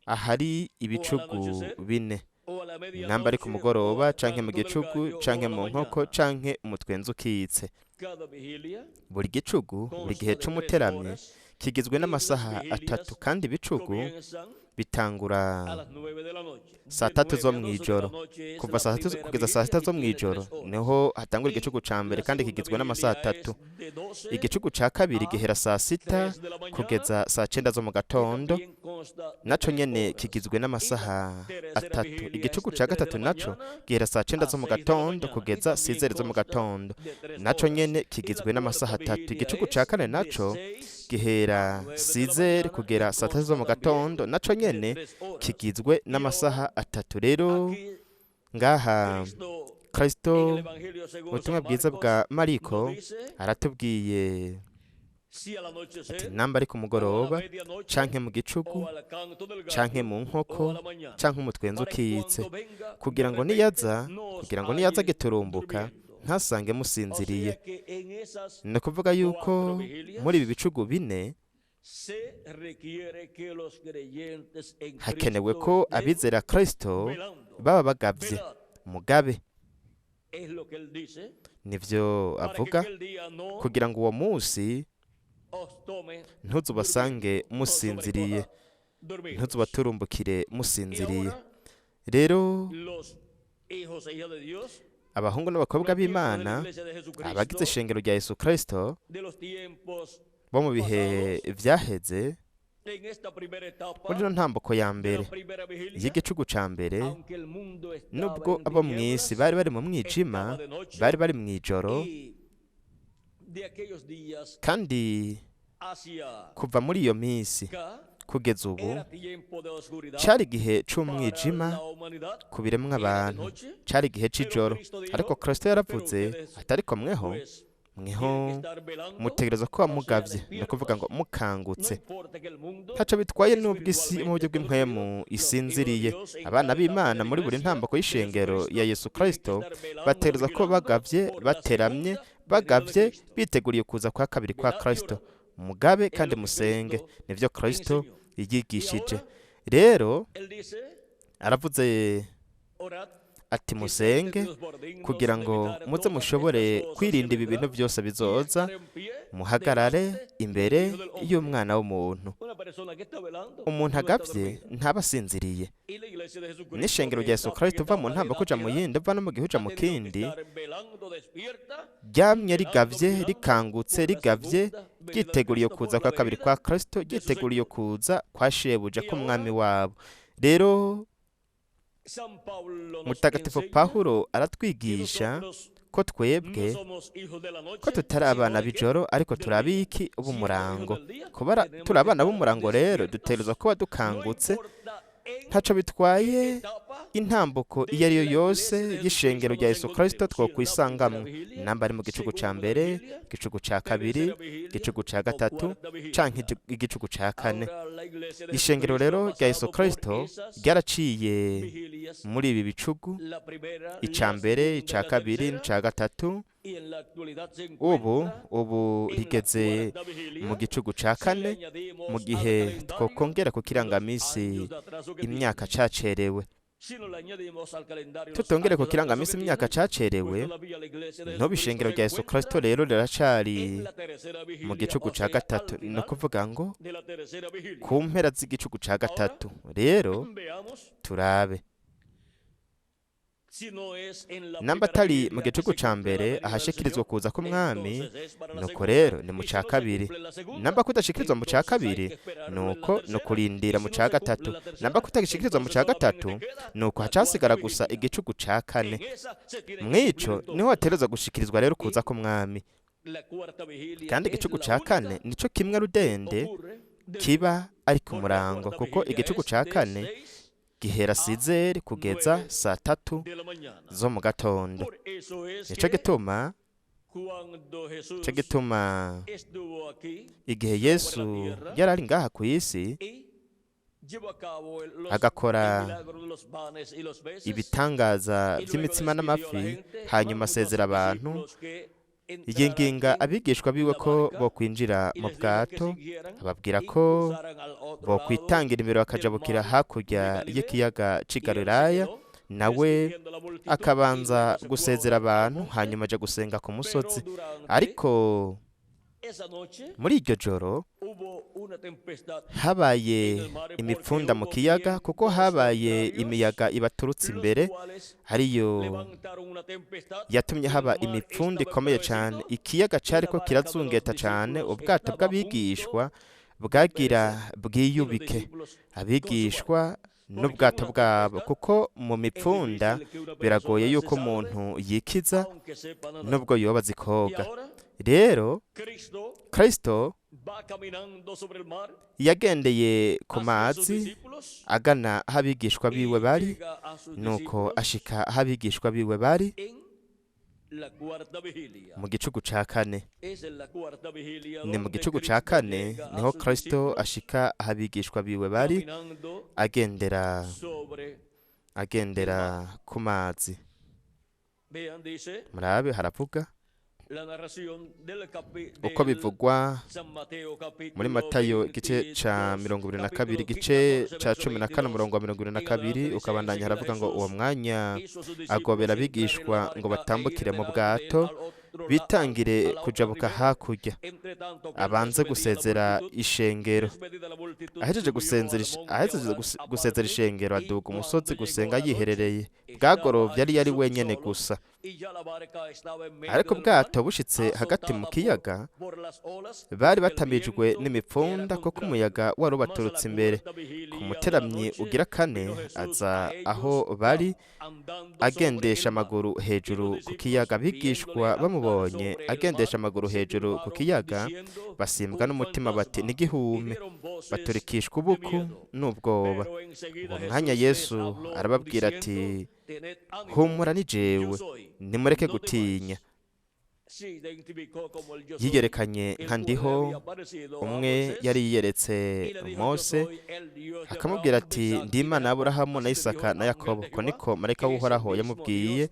ahari ibicugu 4, namba ari ku mugoroba canke mu gicugu canke mu nkoko canke umutwenzi ukitse. Buri gicugu, buri gihe c'umuteramyi kigizwe n'amasaha 3, kandi ibicugu bitangura a las 9 de la noche. saa De tatu 9 zo a mu 12 de ijoro la noche es kuva la saa tatu primera kugeza saa sita vigilia zo que mu tiene ijoro 3 horas. niho hatangura Y igicugu ca mbere la kandi segunda kigizwe n'amasaha vigilia atatu. es de 12 Igicugu ca kabiri a gihera saa sita 3 de la mañana, kugeza saa cenda zo mu que gatondo, también consta de naco 3 nyene horas. kigizwe Y la n'amasaha tercera atatu. vigilia es Igicugu de ca 3 de gatatu la naco mañana gihera saa cenda a zo mu 6 de la gatondo mañana, y kugeza también sizeri zo mu consta gatondo, de 3 naco horas. nyene Y la kigizwe n'amasaha cuarta atatu. vigilia Igicugu ca es kane de naco 6 gihera a 9 de la sizeri mañana, kugera y saa tatu zo mu consta gatondo, también naco de nyene 3 horas. kigizwe Y n'amasaha ahora, atatu. Rero aquí ngaha Cristo en el Kristo Evangelio según ubutumwa San bwiza bwa Marcos Mariko nos dice aratubwiye si al ati anochecer namba ari ku o a la mugoroba medianoche canke mu o gicugu al canto del canke gallo mu o a nkoko la mañana, canke umutwenzi para que ukitse, cuando venga kugira de ngo repente niyaza nos kugira ngo niyaza halle giturumbuka durmiendo. ntasange O musinziriye. sea que en esas Ni ukuvuga yuko 4 vigilias muri ibi bicugu bine se requiere que los creyentes en hakenewe Cristo ko estén abizera Kristo velando. baba bagavye Velad mugabe. es lo que él dice, Nivyo para que avuga, aquel día no kugira ngo uwo munsi os tome ntuzubasange durmiendo, musinziriye, dormidos. ntuzubaturumbukire Y musinziriye. ahora Rero los hijos e hijas de Dios, abahungu n'abakobwa los miembros de la b'Imana, iglesia de abagize Jesucristo, ishengero rya Yesu Kristo de los tiempos bo mu bihe pasados, vyaheze, en esta primera etapa muri ino ntambuko ya de mbere la primera vigilia, y'igicugu ca mbere, aunque el mundo estaba nubwo en abo mw'isi tinieblas, bari bari mu mwijima, estaba de noche, bari bari mw'ijoro, y de aquellos días kandi hacia kuva muri iyo minsi acá kugeza ubu era tiempo de oscuridad cari igihe para c'umwijima la humanidad, ku biremwa era de abantu, noche, cari igihe c'ijoro. Ariko Kristo yaravuze ustedes, ati ariko mweho pues, mweho tienen que estar velando, mutegerezwa kuba o sea, mugavye, ni ukuvuga ngo despiertos. No mukangutse. importa que el mundo Ntaco bitwaye n'ubwo isi espiritualmente mu buryo esté bw'impwemu dormido, los isinziriye. hijos de Dios en Abana cada etapa b'Imana de la muri buri iglesia ntambako de y'ishengero Jesucristo ya Yesu tienen que Kristo estar velando, bategerezwa kuba vigilando bagavye por la bateramye segunda venida de bagavye Cristo. biteguriye kuza kwa kabiri kwa Velad y Kristo. orad. Mugabe Es kandi lo que musenge, Cristo nivyo Kristo enseñó. Y yigishije. ahora Rero él dice, aravuze orad ati que musenge seáis dignos kugira de ngo evitar muze todas mushobore estas cosas kwirinda que ibi bintu vendrán byose y bizoza, estar en pie muhagarare delante imbere del Hijo del Hombre. y'umwana w'umuntu. Una persona que está velando Umuntu no está agavye dormida. ntaba asinziriye. Y la iglesia de Jesucristo N'ishengero que rya Yesu está en Kristo uva esta mu ntambwe kuja mu humanidad yindi uva no mu gihe uja ha mu tenido que kindi, estar velando despierta, ryamye velando, rigavye vigilando rikangutse por la rigavye segunda venida de ryiteguriye Cristo, kuza por kwa la kabiri venida kwa Kristo, de su ryiteguriye Señor. kuza kwa shebuja Y k'umwami ahora wabo. Rero San Pablo nos Mutagatifu enseña Pawulo que aratwigisha nosotros ko no twebwe somos hijos de la noche, ko tutari sino abana de qué? b'ijoro ariko Del turi día. ab'iki Siendo b'umurango. hijos del día, Kuba tenemos turi que abana estar b'umurango rero despiertos, dutegerezwa kuba no dukangutse, importa en ntaco bitwaye etapa intambuko de iyo ari yo la yose iglesia de y'ishengero Jesucristo rya nos Yesu Kristo encontremos. Si en la twokwisangamwo, primera vigilia, namba ari mu gicugu ca segunda mbere, vigilia, igicugu ca kabiri, tercera vigilia igicugu ca o gatatu, cuarta vigilia. canke igicugu ca kane. Ahora la iglesia de Ishengero Jesucristo rero ha rya Yesu pasado por Kristo esas ryaraciye vigilias, muri ibi bicugu, la primera, ica la mbere, segunda y ica la kabiri, tercera, n'ica gatatu. y en la actualidad se Ubu encuentra en la rigeze cuarta vigilia. mu gicugu ca Si le kane, añadimos mu al gihe calendario twokongera ku los kirangamisi años de atraso que imyaka tiene. cacerewe, Si no le añadimos al calendario los tutongere ku años de atraso kirangamisi que imyaka tiene, cacerewe, pues todavía la iglesia de ntoba Jesucristo ishengero se rya Yesu Kristo encuentra rero riracari en la tercera vigilia, mu gicugu o ca sea, gatatu. al Ni final ukuvuga ngo de la tercera vigilia. ku mpera z'igicugu ca gatatu. Rero Veamos turabe si no es en la namba primera atari vigilia mu que gicugu se ca cumple la mbere venida del ahashikirizwa Señor, kuza k'umwami, entonces es para la nuko segunda. rero ni mu Y si ca no se kabiri. cumple la segunda, Namba kutashikirizwa mu ca entonces hay kabiri, que esperar nuko la no tercera. kurindira Y mu si ca no se gatatu. cumple la tercera, Namba kutagishikirizwa mu ca entonces gatatu, solamente queda nuko la hacasigara cuarta gusa vigilia. igicugu ca kane. En esa se tiene que Mwico cumplir niho entonces. hategerezwa gushikirizwa rero kuza k'umwami, La cuarta vigilia kandi es igicugu la ca kane única nico kimwe rudende ocurre del kiba ari ku porque la murango, cuarta kuko vigilia igicugu es ca de kane 6 gihera a sizeri kugeza 9 saa tatu de la mañana. zo mu gatondo. Por eso es Nico que gituma cuando Jesús nico gituma estuvo aquí igihe Yesu yari ari ngaha ku isi y llevó a cabo el agakora milagro de los panes y los peces, ibitangaza y luego by'imitsima despidió a la n'amafi, gente, hanyuma mandó a sus asezera abantu, discípulos que yinginga entraran abigishwa biwe la ko barca, bokwinjira y mu les dijo que bwato, siguieran ababwira y ko cruzaran al otro bokwitangira imbere lado bakajabukira del mar hakurya de Galilea, y'ikiyaga c'i y él se Galilaya, quedó nawe despidiendo la multitud, y akabanza luego se fue a gusezera orar al abantu, monte. hanyuma aja gusenga ku Pero musozi. durante Ariko muri iryo joro habaye imipfunda mu kiyaga, kuko habaye imiyaga ibaturutse imbere, ariyo yatumye haba imipfunda ikomeye cyane. Ikiyaga cyariko kirazungeta cyane, ubwato bw'abigishwa bwagira bwiyubike abigishwa n'ubwato bwabo, kuko mu mipfunda biragoye yuko umuntu yikiza nubwo yoba azi koga. Rero Kristo yagendeye ku mazi agana aho abigishwa biwe bari, nuko ashika aho abigishwa biwe bari mu gicugu ca kane. Ni mu gicugu ca kane niho Kristo ashika aho abigishwa biwe bari, agendera ku mazi. Murabe haravuga uko bivugwa muri Matayo igice ca 22 igice ca 14 umurongo wa 22, ukabandanya haravuga ngo uwo mwanya agobera abigishwa ngo batambukire mu bwato bitangire kujabuka hakurya, abanze gusezera ishengero. Ahejeje gusezera ishengero, aduga umusozi gusenga yiherereye. Bwagorovye yari wenyene gusa, ariko bwato bushitse hagati mu kiyaga bari batamijwe n'imipfunda, kuko umuyaga wari ubaturutse imbere. Ku muteramyi ugira kane aza aho bari agendesha amaguru hejuru ku kiyaga. Abigishwa bamubonye agendesha amaguru hejuru ku kiyaga basimbwa n'umutima bati n'igihume, baturikishwa ubuku n'ubwoba. Uwo mwanya Yesu arababwira ati humura ni jewe, nimureke gutinya. Yiyerekanye nka ndiho. Umwe yari yiyeretse Mose akamubwira ati ndi Imana ya Aburahamu na Isaka na Yakobo. Ko niko marayika w'Uhoraho yamubwiye,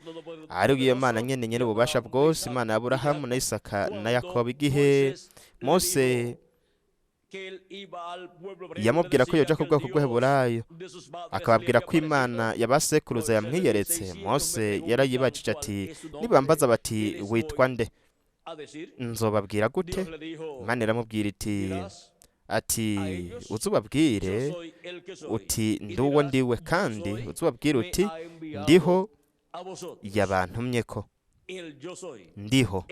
ari iyo Mana nyene nyene ububasha bwose, Imana ya Aburahamu na Isaka na Yakobo. Igihe Mose yamubwira ko yoja ku bwoko bw'Eheburayo, akababwira ko Imana yabasekuruza yamwiyeretse, Mose yarayibajije ati nibambaza bati witwa nde, nzobabwira gute? Imana iramubwira ati uzubabwire uti nduwo ndiwe, kandi uzubabwire uti ndiho yabantumyeko. Ndiho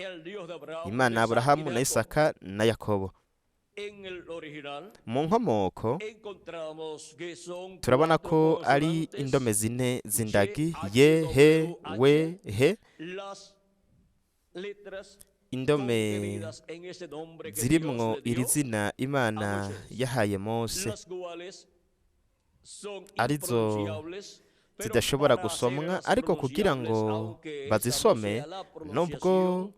Imana ya Aburahamu na Isaka na Yakobo. Mu nkomoko turabona ko ari indome zine z'indagi: ye, he, we, he. Indome zirimwo iri zina Imana yahaye Mose, arizo zidashobora gusomwa, ariko kugira ngo bazisome, nubwo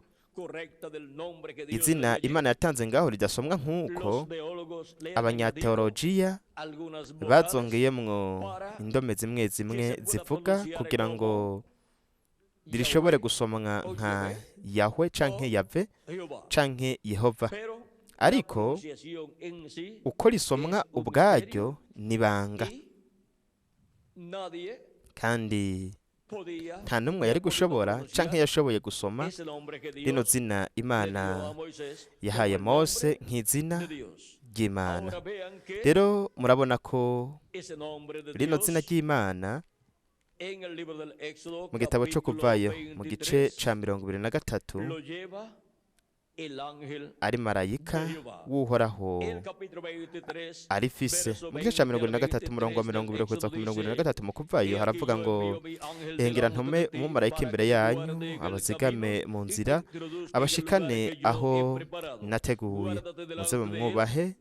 izina Imana yatanze ngaho ridasomwa nk'uko, abanyateolojiya bazongeyemwo indome zimwe zimwe zivuga kugira ngo rishobore gusomwa nka Yahwe canke Yave canke Yehova. Ariko uko risomwa ubwaryo nibanga, kandi nta numwe yari gushobora canke yashoboye gusoma rino zina Imana yahaye Mose nk'izina ry'Imana. Rero murabona ko rino zina ry'Imana mu gitabo cyo Kuvayo mu gice ca 23 ari marayika w'Uhoraho arifise. Mu gice ca 23 umurongo wa 20 kugeza ku 23 mu Kuvayo haravuga ngo ehengera ntume umumarayika imbere yanyu, abazigame mu nzira, abashikane aho nateguye. Muze mumwubahe,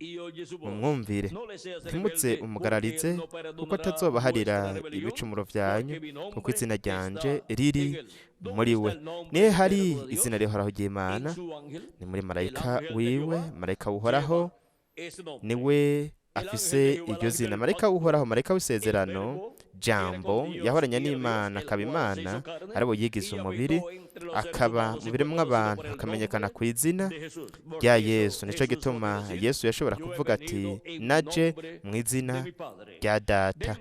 mumwumvire, ntimuze umugararize, kuko atazobaharira ibicumuro vyanyu, kuko izina ryanje riri muri we. Nihe hari izina rihoraho ry'Imana? Ni muri marayika wiwe, marayika w'Uhoraho niwe afise iryo zina marayika uhoraho, marayika w'isezerano, jambo yahoranye n'Imana akaba Imana, ariwe yigize umubiri akaba mu biremwa abantu, akamenyekana ku izina rya Yesu. Nico gituma Yesu yashobora kuvuga ati naje mu izina rya Data.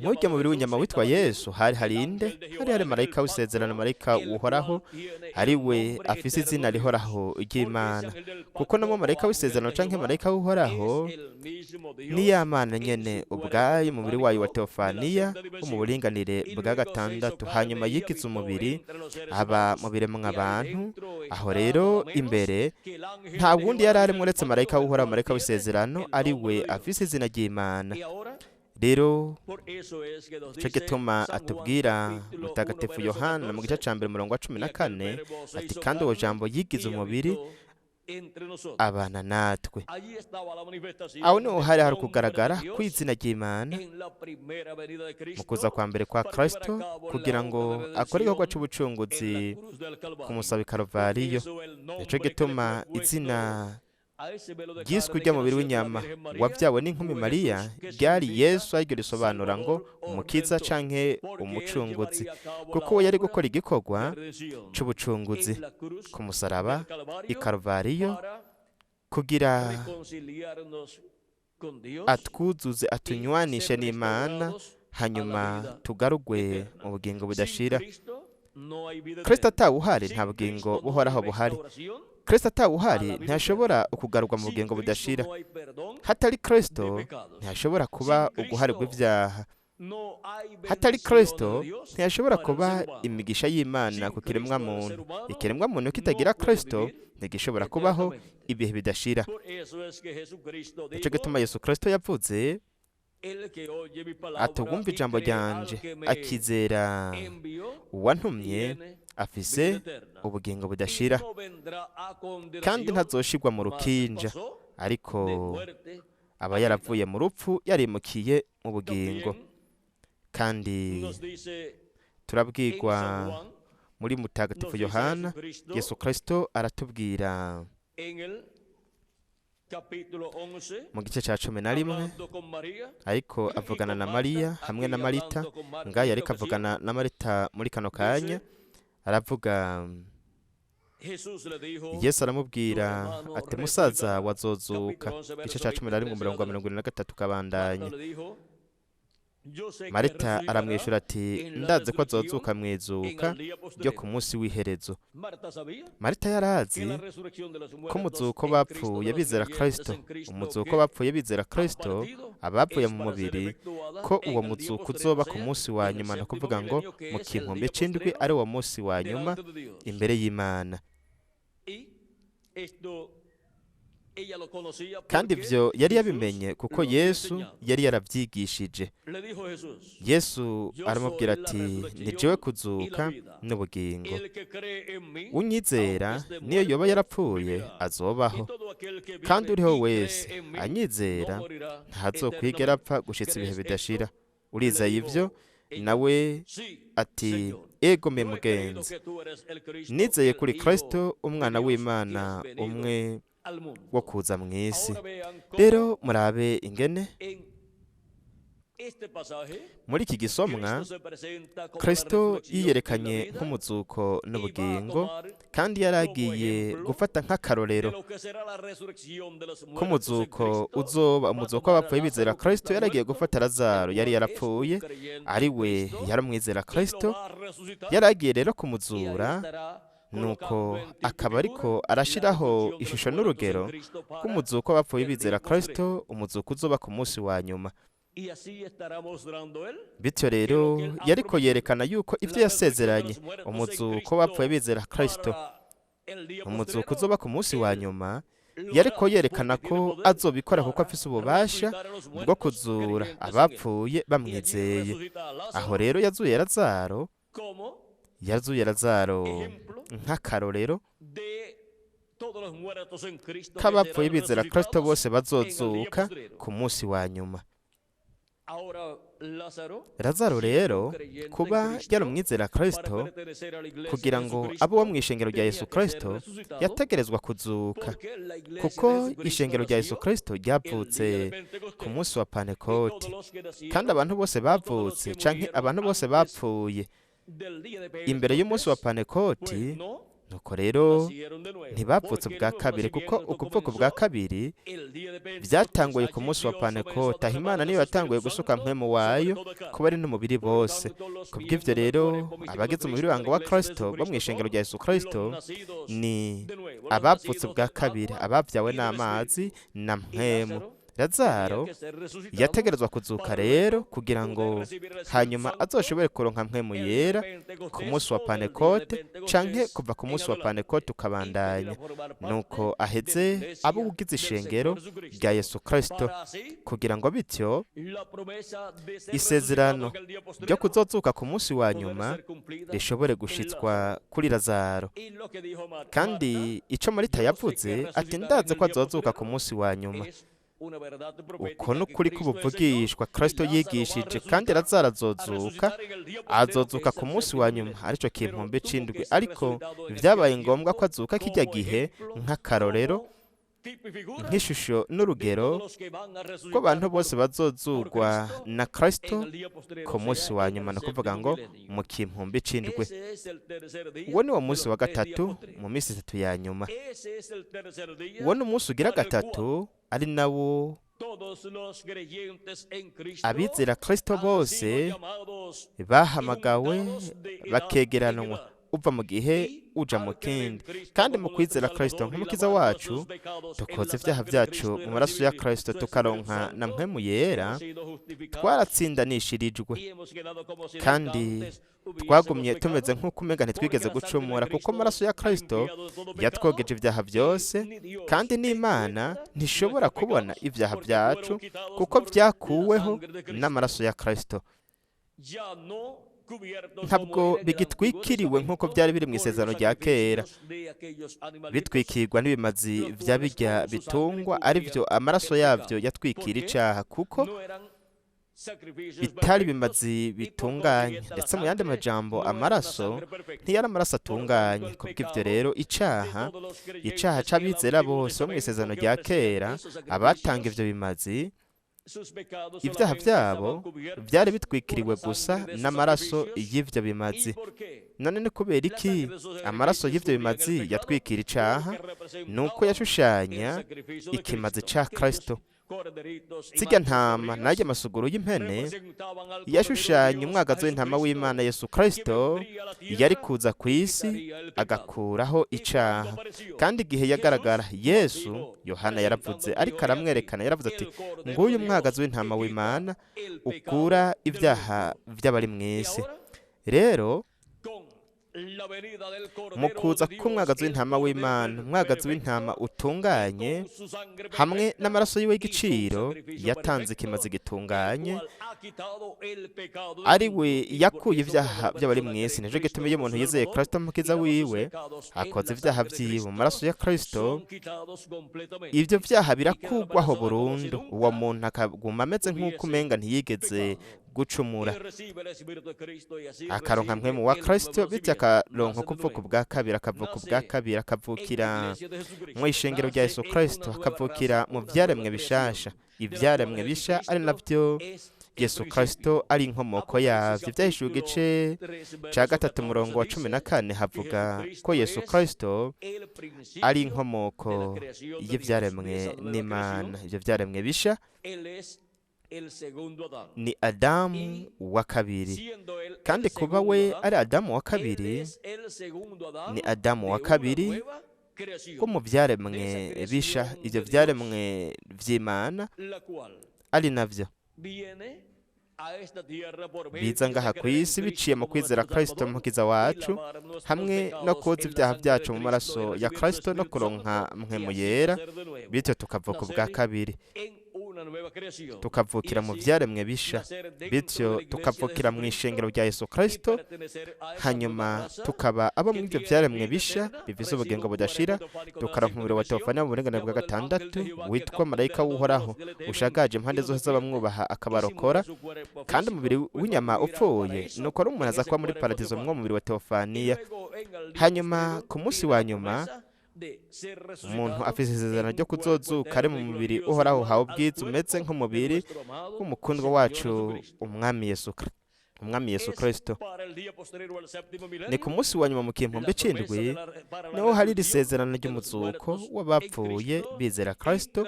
Nk'urya mubiri w'inyama witwa Yesu hari inde? Hari marayika w'isezerano, marayika uhoraho, ariwe afise izina rihoraho ry'Imana, kuko no mu marayika w'isezerano canke marayika uhoraho ni ya Mana nyene ubwayo, umubiri wayo wa teofaniya wo mu buringanire bwa gatandatu, hanyuma yigize umubiri aba mu biremwa abantu. Aho rero imbere nta wundi yari arimo uretse marayika uhoraho, marayika w'isezerano, ariwe afise izina ry'Imana. Rero ico gituma atubwira mutagatifu Yohana mu gice ca mbere umurongo wa 14 ati kandi uwo jambo yigize umubiri abana natwe. Aho niho hari kugaragara kw'izina ry'Imana mu kuza kwa mbere kwa Kristo, kugira ngo akore igikorwa c'ubucunguzi ku musaba Karuvariyo. Nico gituma izina ryiswe ry'umubiri w'inyama wavyawe n'inkumi Mariya ryari Yesu, ariryo risobanura ngo umukiza canke umucunguzi, kuko we yari gukora igikorwa c'ubucunguzi ku musaraba i Karuvariyo kugira atwuzuze, atunywanishe n'Imana, hanyuma tugarugwe mu bugingo budashira. Kristo atawuhari nta bugingo buhoraho buhari. Kristo atawuhari ntashobora ukugarurwa mu bugingo budashira. Hatari Kristo ntashobora kuba uguharirwa ibyaha. Hatari Kristo ntashobora kuba imigisha y'Imana ku kiremwa muntu. Ikiremwa muntu kitagira Kristo ntigishobora kubaho ibihe bidashira. Nico gituma Yesu Kristo yavuze atugumva ijambo ryanje akizera uwantumye afise ubugingo budashira, kandi ntazoshirwa mu rukinja, ariko aba yaravuye mu rupfu yarimukiye mu bugingo. Kandi turabwirwa muri mutagatifu Yohana, Yesu Kristo aratubwira mu gice ca 11, ariko avugana na Mariya hamwe na Marita. Ngayo ariko avugana na Marita muri kano kanya, aravuga Yesu aramubwira ati musaza wazozuka. Igice ca 11 umurongo wa 23 kabandanya. Marita aramwishura ati ndazi ko azozuka mwizuka ryo ku munsi w'iherezo. Marita yarazi ko umuzuko bapfuye bizera Kristo, umuzuko bapfuye bizera Kristo, abapfuye mu mubiri, ko uwo muzuko uzoba ku munsi wa nyuma, no kuvuga ngo mu kinkombe c'indwi ari uwo munsi wa nyuma imbere y'Imana. Kandi ivyo yari yabimenye kuko Yesu yari yaravyigishije. Yesu aramubwira ati ni jewe kuzuka n'ubugingo, unyizera niyo yoba yarapfuye azobaho, kandi uriho wese anyizera ntazokwigera apfa gushitsa ibihe bidashira. Urizeye ivyo? Nawe ati ego me mugenzi, nizeye kuri Kristo umwana w'Imana umwe wo kuza mu isi. Rero murabe ingene muri iki gisomwa Kristo yiyerekanye nk'umuzuko n'ubugingo, kandi yaragiye gufata nk'akarorero k'umuzuko uzoba umuzuko w'abapfuye bizera Kristo. Yaragiye gufata Lazaro yari yarapfuye, ari we yaramwizera Kristo, yaragiye rero kumuzura, nuko akaba ariko arashiraho ishusho n'urugero k'umuzuko w'abapfuye bizera Kristo, umuzuko uzoba ku munsi wa nyuma. Bityo rero yariko yerekana yuko ivyo yasezeranye, umuzuko w'abapfuye bizera Kristo, umuzuko uzoba ku munsi wa nyuma, yariko yerekana ko azobikora kuko afise ububasha bwo kuzura abapfuye bamwizeye. Aho rero yazuye Lazaro nk'akarorero k'abapfuye bizera Kristo bose bazozuka ku munsi wa nyuma. Lazaro rero kuba yari umwizera Kristo, kugira ngo abe uwo mu ishengero rya Yesu Kristo, yategerezwa kuzuka, kuko ishengero rya Yesu Kristo ryavutse ku munsi wa Pantekoti, kandi abantu bose bavutse canke abantu bose bapfuye imbere y'umunsi wa Pantekoti. Nuko rero ntibavutse ubwa kabiri, kuko ukuvuka ubwa kabiri byatanguye ku munsi wa Pantekoti, aho Imana niyo yatanguye gusuka mpwemu wayo kuba ari n'umubiri bose. Kubw'ivyo rero abagize umubiri wango wa Kristo bo mu ishengero rya Yesu Kristo ni abavutse ubwa kabiri, abavyawe n'amazi na mpwemu. Lazaro yategerezwa kuzuka rero kugira ngo hanyuma azoshobore kuronka mpwemu yera ku munsi wa Pantekote, canke kuva ku munsi wa Pantekote ukabandanya, nuko aheze abo ugize ishengero rya Yesu Kristo, kugira ngo bityo isezerano ryo kuzozuka ku munsi wa nyuma rishobore gushitswa kuri Lazaro. Kandi ico Marita yavuze ati ndaze ko azozuka ku munsi wa nyuma, uko n'ukuri k'ubuvugishwa Kristo yigishije, kandi Lazaro azozuka ku munsi wa nyuma, arico kimpumbe c'indwi. Ariko vyabaye ngombwa ko azuka kijya gihe nk'akarorero, nk'ishusho n'urugero ko abantu bose bazozugwa na Kristo ku munsi wa nyuma, no kuvuga ngo mu kimpumbe c'indwi. Uwo ni wo munsi wa gatatu mu minsi 3 ya nyuma. Uwo ni umunsi ugira gatatu, ari nawo abizera Kristo bose bahamagawe bakegeranwa uva mu gihe uja mu kindi. Kandi mu kwizera Kristo nk'umukiza wacu, dukoze ivyaha vyacu mu maraso ya Kristo, tukaronka na mpwemu yera, twaratsindanishirijwe, kandi twagumye tumeze nk'uko umenga ntitwigeze gucumura, kuko amaraso ya Kristo yatwogeje ivyaha vyose, kandi n'Imana ntishobora kubona ivyaha vyacu kuko vyakuweho n'amaraso ya Kristo. Ntabwo bigitwikiriwe nk'uko byari biri mu isezerano rya kera, bitwikirwa n'ibimazi vya birya bitungwa, ari vyo amaraso yavyo yatwikira icaha, kuko bitari bimazi bitunganye. Ndetse mu yandi majambo, amaraso ntiyari amaraso atunganye. Kubw'ivyo rero icaha c'abizera bose bo mu isezerano rya kera, abatanga ivyo bimazi, ibyaha byabo byari bitwikiriwe gusa n'amaraso y'ivyo bimazi. None ni kubera iki amaraso y'ivyo bimazi yatwikira icaha? Nuko yashushanya ikimazi ca Kristo. Zirya ntama n'arya masuguru y'impene yashushanya umwagazi w'intama w'Imana Yesu Kristo, yari kuza ku isi agakuraho icaha. Kandi igihe yagaragara Yesu, Yohana yaravuze, ariko aramwerekana, yaravuze ati, nguyu umwagazi w'intama w'Imana ukura ibyaha by'abari mw'isi. Rero mu kuza k'umwagazi w'intama w'Imana, umwagazi w'intama utunganye, hamwe n'amaraso yiwe y'igiciro, yatanze ikimazi gitunganye, ari we yakuye ibyaha by'abari mw'isi. Nico gituma iyo umuntu yizeye Kristo umukiza wiwe, akoze ibyaha vyiwe mu maraso ya Kristo, ivyo vyaha birakugwaho burundu. Uwo muntu akaguma ameze nk'uko umenga ntiyigeze gucumura, akaronka mpwemu wa Kristo, bityo akaronka kuvuka ubwa kabiri, akavuka ubwa kabiri, akavukira mu ishengero rya Yesu Kristo, akavukira mu vyaremwe bishasha. Ivyaremwe bisha ari navyo Yesu Kristo ari inkomoko yavyo. Vyahishuwe igice ca 3:14 havuga ko Yesu Kristo ari inkomoko y'ivyaremwe n'Imana. Ivyo vyaremwe bisha ni Adamu wa kabiri, kandi kuba we ari Adamu wa kabiri, ni Adamu wa kabiri ko mu vyaremwe bisha, ivyo vyaremwe vy'Imana ari navyo biza ngaha ku isi biciye mu kwizera Kristo umukiza wacu, hamwe no koza ibyaha vyacu mu maraso ya Kristo, no kuronka mpwemu yera, bityo tukavuka ubwa kabiri. tukavukira mu byaremwe bisha, bityo tukavukira mu ishengero rya Yesu Kristo, hanyuma tukaba abo muri ibyo byaremwe bisha bivize ubugingo budashira, tukaronka umubiri wa teofaniya mu burenganire bwa gatandatu witwa marayika w'uhoraho ushagaje impande zose z'abamwubaha akabarokora, kandi umubiri w'inyama upfuye nuko ari umuntu aza kuba muri paradizo mu mubiri wa teofaniya. Hanyuma ku munsi wa nyuma umuntu afite isezerano ryo kuzozuka ari mu mubiri uhoraho hawe ubwiza umeze nk'umubiri w'umukundwa wacu umwami Yesu Kristo. Ni ku munsi wa nyuma mu kimpumbe c'indwi niho hari iri sezerano ry'umuzuko w'abapfuye bizera Kristo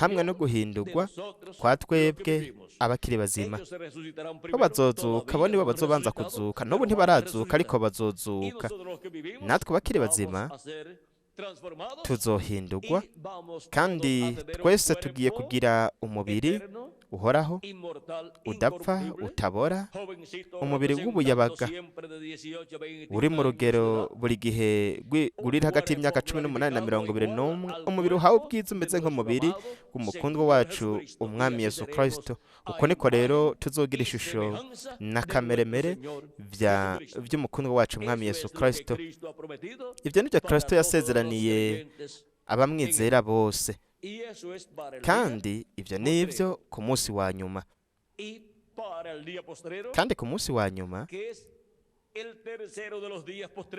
hamwe no guhindurwa kwa twebwe abakiri bazima. Bo bazozuka, bo nibo bazobanza kuzuka, n'ubu ntibarazuka ariko bazozuka. Natwe bakiri bazima tuzohindurwa, kandi twese tugiye kugira umubiri uhoraho udapfa utabora, umubiri w'ubuyabaga uri mu rugero buri gihe uri hagati y'imyaka 18 na 21, umubiri uhawe ubwiza umeze nk'umubiri w'umukundwa wacu umwami Yesu Kristo. Uko niko rero tuzogira ishusho na kameremere by'umukundwa wacu umwami Yesu Kristo. Ibyo nibyo Kristo yasezeraniye abamwizera bose, kandi ibyo ni ibyo ku munsi wa nyuma. Kandi ku munsi wa nyuma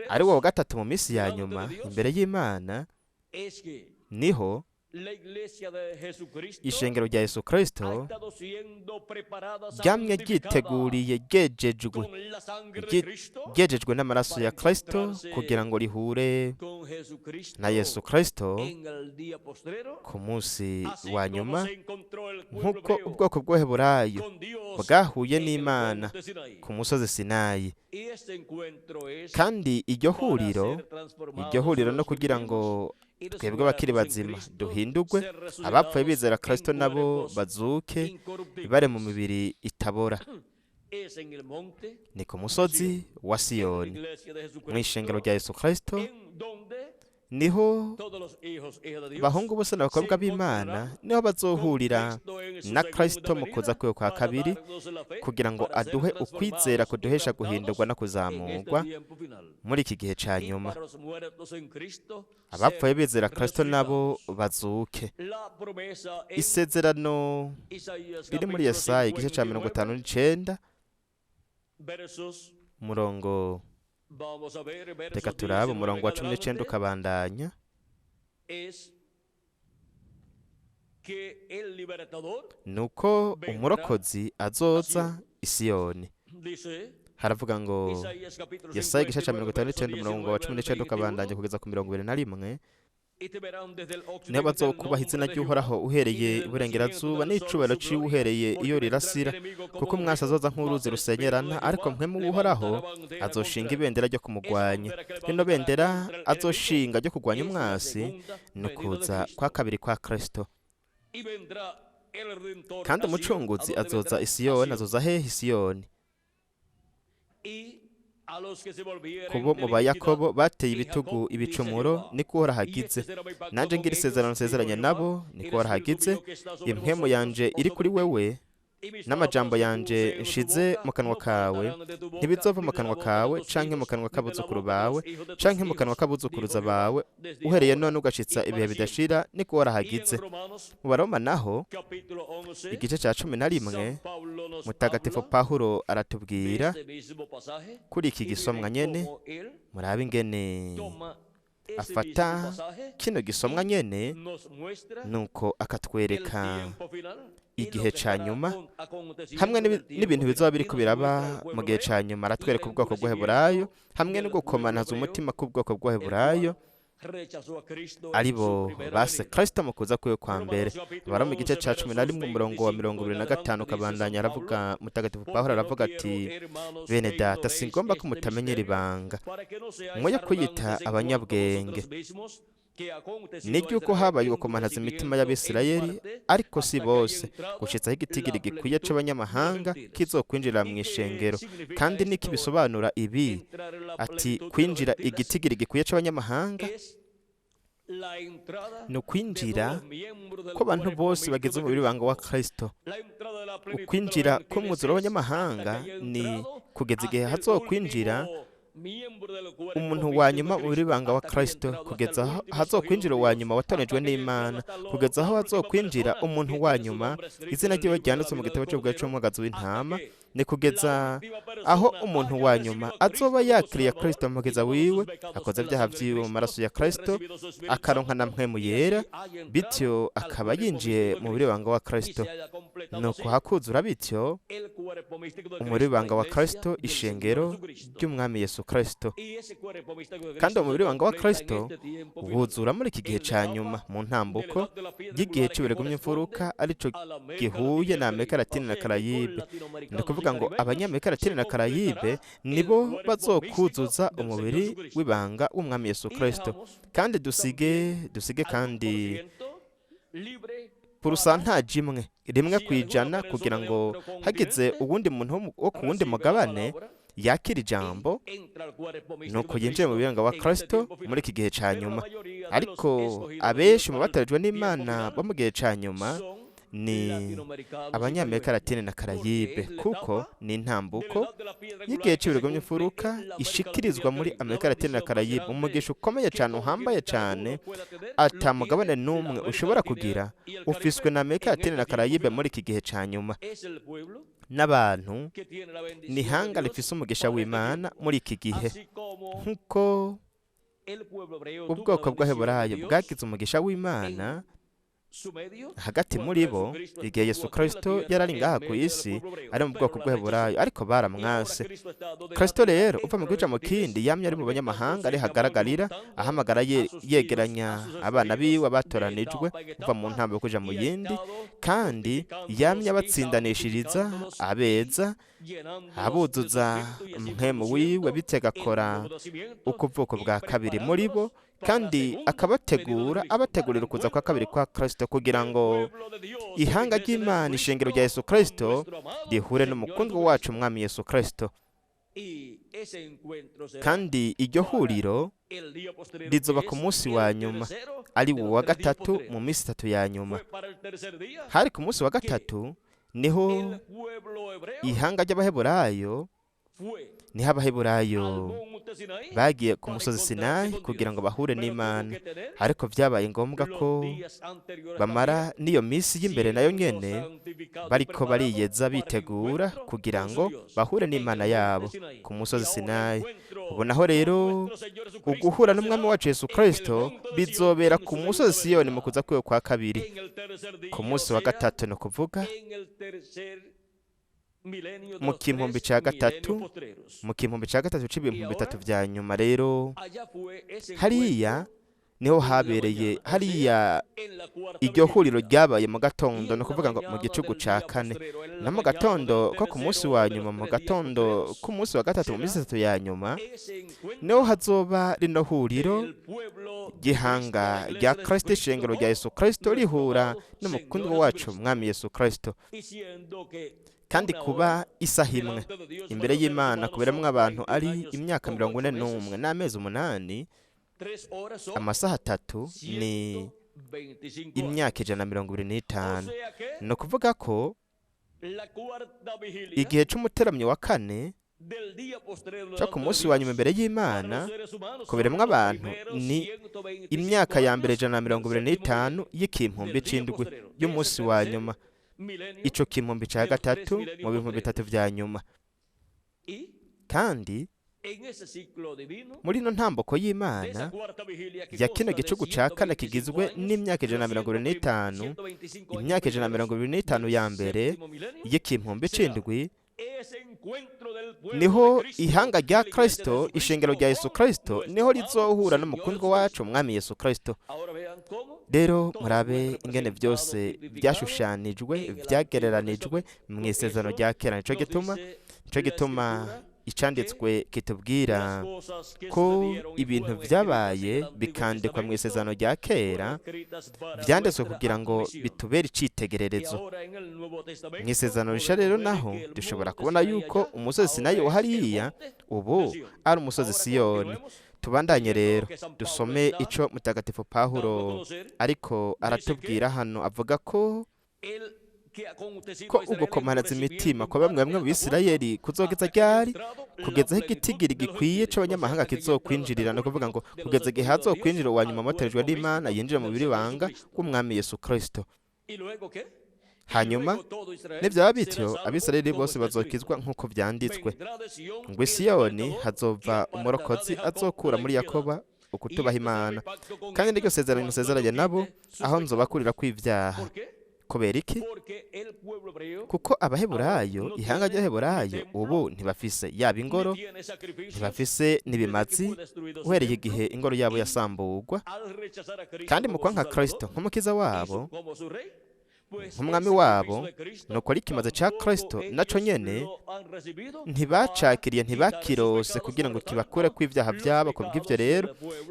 ari wo gatatu mu minsi ya nyuma imbere y'Imana, niho ishengero rya Yesu Kristo ryamye ryiteguriye ryejejwe n'amaraso ya Kristo kugira ngo rihure na Yesu Kristo ku munsi wa nyuma, nk'uko ubwoko bw'Abaheburayo bwahuye n'Imana ku musozi Sinayi. Kandi iryo huriro no kugira ngo twebwe bakiri bazima duhindurwe, abapfuye bizera Kristo nabo bazuke bare mu mibiri itabora. Ni ku musozi wa Siyoni mu ishengero rya Yesu Kristo, niho bahungu bose n'abakobwa b'Imana niho bazohurira na Kristo mu kuza kwe kwa kabiri, kugira ngo aduhe ukwizera kuduhesha guhindurwa no kuzamurwa muri iki gihe ca nyuma. Abapfuye bizera Kristo nabo bazuke. Isezerano riri muri Yesaya igice ca 59 murongo, reka turabe umurongo wa 19 ukabandanya. Nuko umurokozi azoza i Siyoni. Haravuga ngo Yesaya igice ca 59 umurongo wa 19 ukabandanya kugeza ku 21, niho bazokubaha izina ry'uhoraho uhereye iburengerazuba, n'icubahiro ciwe uhereye iyo rirasira, kuko umwasi azoza nk'uruzi rusenyerana, ariko mpwemu w'uhoraho azoshinga ibendera ryo kumugwanya. Rino bendera azoshinga ryo kugwanya umwasi ni ukuza kwa kabiri kwa Kristo. Kandi umucunguzi azoza i Siyoni. Azoza hehe i Siyoni? Kubo mu Bayakobo bateye ibitugu ibicumuro, niko Uhoraho agize. Nanje ngira isezerano nsezeranye nabo, niko Uhoraho agize. Impwemu yanje iri kuri wewe, n'amajambo yanje nshize mu kanwa kawe ntibizova mu kanwa kawe, canke mu kanwa k'abuzukuru bawe, canke mu kanwa k'abuzukuruza bawe, uhereye none ugashitsa ibihe bidashira, niko Uhoraho agize. Mu Baroma naho igice ca 11 Mutagatifu Pawulo aratubwira kuri iki gisomwa nyene. Murabe ingene afata kino gisomwa nyene, nuko akatwereka igihe ca nyuma hamwe n'ibintu bizoba biriko biraba mu gihe ca nyuma. Aratwereka ubwoko bw'Abaheburayo hamwe no gukomanaza umutima k'ubwoko bw'Abaheburayo aribo base Kristo mu kuza kwe kwa mbere. Bara mu gice ca 11 umurongo wa 25 kabandanya aravuga, Mutagatifu Pawulo aravuga ati, bene data, singomba ko mutamenyera ibanga mwoye kuyita abanyabwenge, n'iryuko habaye gukomanaza imitima y'Abisirayeli, ariko si bose, gushitsaho igitigiri gikwiye c'abanyamahanga kizokwinjira mu ishengero. Kandi niki bisobanura ibi? Ati kwinjira igitigiri gikwiye c'abanyamahanga ni ukwinjira kw'abantu bose bagize umubiri w'ibanga wa Kristo. Ukwinjira k'umwuzuro w'abanyamahanga ni kugeza igihe hazokwinjira umuntu wa nyuma mu banga wa Kristo, kugeza aho hazokwinjira uwa nyuma watonejwe n'Imana, kugeza aho hazokwinjira umuntu wa nyuma izina ryiwe ryanditse mu gitabo cy'ubwami cy'umwagazi w'intama. Ni kugeza aho umuntu wa nyuma azoba yakiriye Kristo mugeza wiwe, akoze ibyaha vyiwe mu maraso ya Kristo, akaronka na mpwemu yera, bityo akaba yinjiye mu banga wa Kristo. Nuko hakuzura bityo umubiri w'ibanga wa Kristo, ishengero ry'umwami Yesu Kristo. Kandi umubiri w'ibanga wa Kristo wuzura muri iki gihe ca nyuma mu ntambuko y'igihe cy'uburegwa imfuruka, arico gihuye na Amerika Latine na Karayibe. Ni kuvuga ngo abanyamerika Latine na Karayibe nibo bazokuzuza umubiri w'ibanga w'umwami Yesu Kristo. Kandi dusige kandi purusantaje imwe rimwe kwijana, kugira ngo hageze uwundi muntu wo ku wundi mugabane yakira ijambo, nuko yinjiye mu banga wa Kristo muri iki gihe ca nyuma. Ariko abenshi mu batorejwe n'Imana bo mu gihe ca nyuma ni abanyamerika Latine na Karayibe, kuko ni intambuko y'igihe cy'uburegwa imfuruka ishikirizwa muri Amerika Latine na Karayibe, umugisha ukomeye cyane uhambaye cyane atamugabane n'umwe ushobora kugira ufiswe na Amerika Latine na Karayibe muri iki gihe ca nyuma. N'abantu ni hanga rifise umugisha w'Imana muri iki gihe, nk'uko ubwoko bw'Abaheburayo bwagize umugisha w'Imana hagati muri bo igihe Yesu Kristo yarari ngaha ku isi ari mu bwoko bw'Abaheburayo, ariko baramwase. Kristo rero uva mu gice mu kindi yamye ari mu banyamahanga, ari hagaragarira ahamagara yegeranya abana biwe batoranijwe uva mu ntambo yo kuja mu yindi, kandi yamye abatsindanishiriza abeza, abuzuza mpwemu wiwe, bitegakora ukuvuko bwa kabiri muri bo, kandi abategurira ukuza kwa kabiri kwa Kristo, kugira ngo ihanga ry'Imana, ishengero rya Yesu Kristo rihure n'umukundwa wacu umwami Yesu Kristo. Kandi iryo huriro rizoba ku munsi wa nyuma, ari wa gatatu mu minsi itatu ya nyuma. Hari ku munsi wa gatatu niho ihanga ry'Abaheburayo, niho Abaheburayo bagiye ku musozi Sinayi kugira ngo bahure n'Imana, ariko byabaye ngombwa ko bamara n'iyo minsi y'imbere nayo nyene bariko bariyeza bitegura kugira ngo bahure n'Imana yabo ku musozi Sinayi. Ubu naho rero uguhura n'umwami wacu Yesu Kristo bizobera ku musozi Siyoni mu kuza kwiwe kwa kabiri, ku munsi wa gatatu, no kuvuga mu kimpumbi ca gatatu c'ibihumbi bitatu vya nyuma. Rero hariya niho habereye, hariya iryo huriro ryabaye mu gatondo, no kuvuga ngo mu gicugu ca kane, no mu gatondo ko ku munsi wa nyuma, mu gatondo ku munsi wa gatatu mu minsi itatu ya nyuma, niho hazoba rino huriro gihanga rya Kristo, ishengero rya Yesu Kristo rihura n'umukundwa wacu umwami Yesu Kristo. Kandi kuba isaha imwe imbere y'Imana kuberamwo abantu ari imyaka 41 n'amezi 8, amasaha 3 ni imyaka 125. No kuvuga ko igihe c'umuteramyi wa kane cyo ku munsi wa nyuma imbere y'Imana kuberamwo abantu ni imyaka ya mbere 125 y'ikimpumbi c'indwi y'umunsi wa nyuma, ico kimpumbi ca gatatu mu bihumbi bitatu vya nyuma. Kandi muri ino ntambuko y'Imana ya kino gicugu ca kane kigizwe n'imyaka 125, imyaka 125 ya mbere y'ikimpumbi c'indwi, niho ihanga rya Kristo, ishengero rya Yesu Kristo, niho rizohura n'umukundwa wacu umwami Yesu Kristo. Rero murabe ingene byose byashushanijwe, byagereranijwe mu isezerano rya kera. Nico gituma icanditswe kitubwira ko ibintu byabaye bikandikwa mu isezerano rya kera, byanditswe kugira ngo bitubere icitegererezo. Mu isezerano risha rero naho dushobora kubona yuko umusozi Sinayi hariya ubu ari umusozi Siyoni. tubandanye rero dusome ico mutagatifu Pawulo ariko aratubwira hano, avuga ko ugukomanaza imitima kwa bamwe bamwe mu Bisirayeli kuzogeza ryari, kugeza aho igitigiri gikwiye c'abanyamahanga kizokwinjirira, no kuvuga ngo kugeza igihe hazokwinjira uwa nyuma watorejwe n'Imana yinjira mu mubiri w'ibanga w'umwami Yesu Kristo. Hanyuma nivyaba bityo Abisirayeli bose bazokizwa nk'uko vyanditswe ngo Siyoni hazova umurokozi azokura muri Yakoba ukutubaha Imana, kandi niryo sezerano musezeranye nabo aho nzobakurira kw'ivyaha. Kubera iki? Kuko Abaheburayo, ihanga ry'Abaheburayo ubu ntibafise yaba ingoro, ntibafise n'ibimazi, uhereye igihe ingoro yabo yasamburwa, kandi mu kwanka Kristo nk'umukiza wabo, nk'umwami wabo, nuko ari ikimaze ca Kristo naco nyene ntibacakiriye, ntibakirose kugira ngo kibakure kw'ivyaha vyabo. Kubw'ivyo rero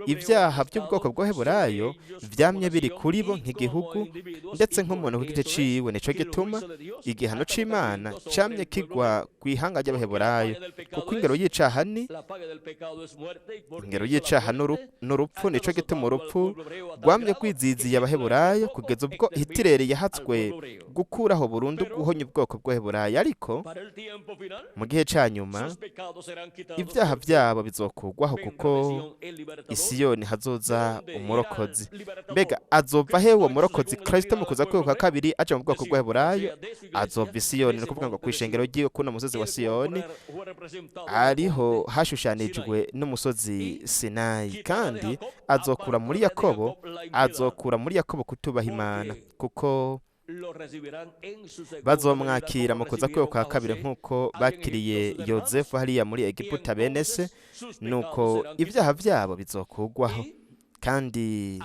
ivyaha by'ubwoko bw'Abaheburayo vyamye biri kuri bo nk'igihugu ndetse nk'umuntu ku giti ciwe. Nico gituma igihano c'Imana camye kigwa kw'ihanga ry'Abaheburayo, kuko ingero y'icaha ni n'urupfu. Nico gituma urupfu rwamye rwiziziye Abaheburayo kugeza ubwo Hitireri yahatswe gukuraho burundu guhonya ubwoko bw'Abaheburayo. Ariko mu gihe ca nyuma ivyaha vyabo bizokugwaho, kuko Isiyoni hazoza umurokozi. Mbega azova he uwo murokozi? Kristo mu kuza kwiwe kwa kabiri aja mu bwoko bw'Abaheburayo azova Isiyoni, no kuvuga ngo kw'ishengero ryiwe kuno musozi wa Siyoni ariho hashushanijwe n'umusozi Sinayi, kandi azokura muri Yakobo kutubaha Imana, kuko bazomwakira mu kuza kwiwe kwa kabiri nk'uko bakiriye Yozefu hariya muri Egiputa bene se, nuko ivyaha vyabo bizokugwaho. Kandi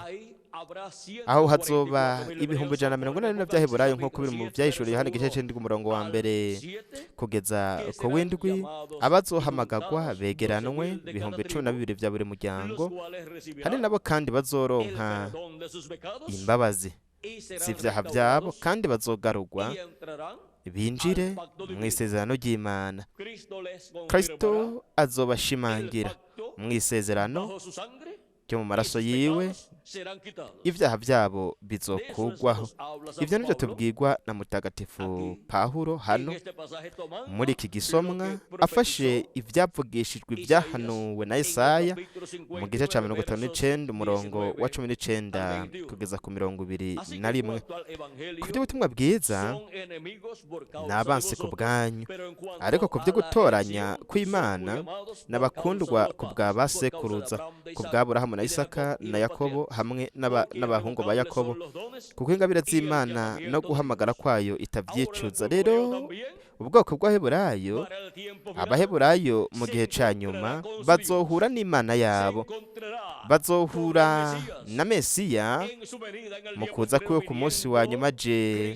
aho hazoba 140 vy'Abaheburayo nk'uko biri mu vyahishuriye Yohana igice c'indwi umurongo wa mbere kugeza ku w'indwi, abazohamagagwa begeranwe 12,000 vya buri muryango, hari nabo kandi bazoronka imbabazi z'ivyaha vyabo, kandi bazogarurwa binjire mw'isezerano ry'Imana. Kristo azobashimangira mw'isezerano ryo mu maraso yiwe, ivyaha vyabo bizokugwaho. Ivyo nivyo tubwirwa na mutagatifu Pawulo hano muri iki gisomwa, afashe ivyavugishijwe ivyahanuwe na Yesaya mu gice ca 59 umurongo wa 19 kugeza ku 21. Ku vy'ubutumwa bwiza n'abansi ku bwanyu, ariko ku vyo gutoranya kw'Imana n'abakundwa ku bwa basekuruza, ku bwa Aburahamu na Isaka na Yakobo hamwe n'abahungu ba Yakobo, kuko ingabire z'Imana no guhamagara kwayo itavyicuza. Rero ubwoko bw'Abaheburayo, Abaheburayo mu gihe ca nyuma bazohura n'Imana yabo, bazohura na Mesiya mu kuza kwiwe ku munsi wa nyuma je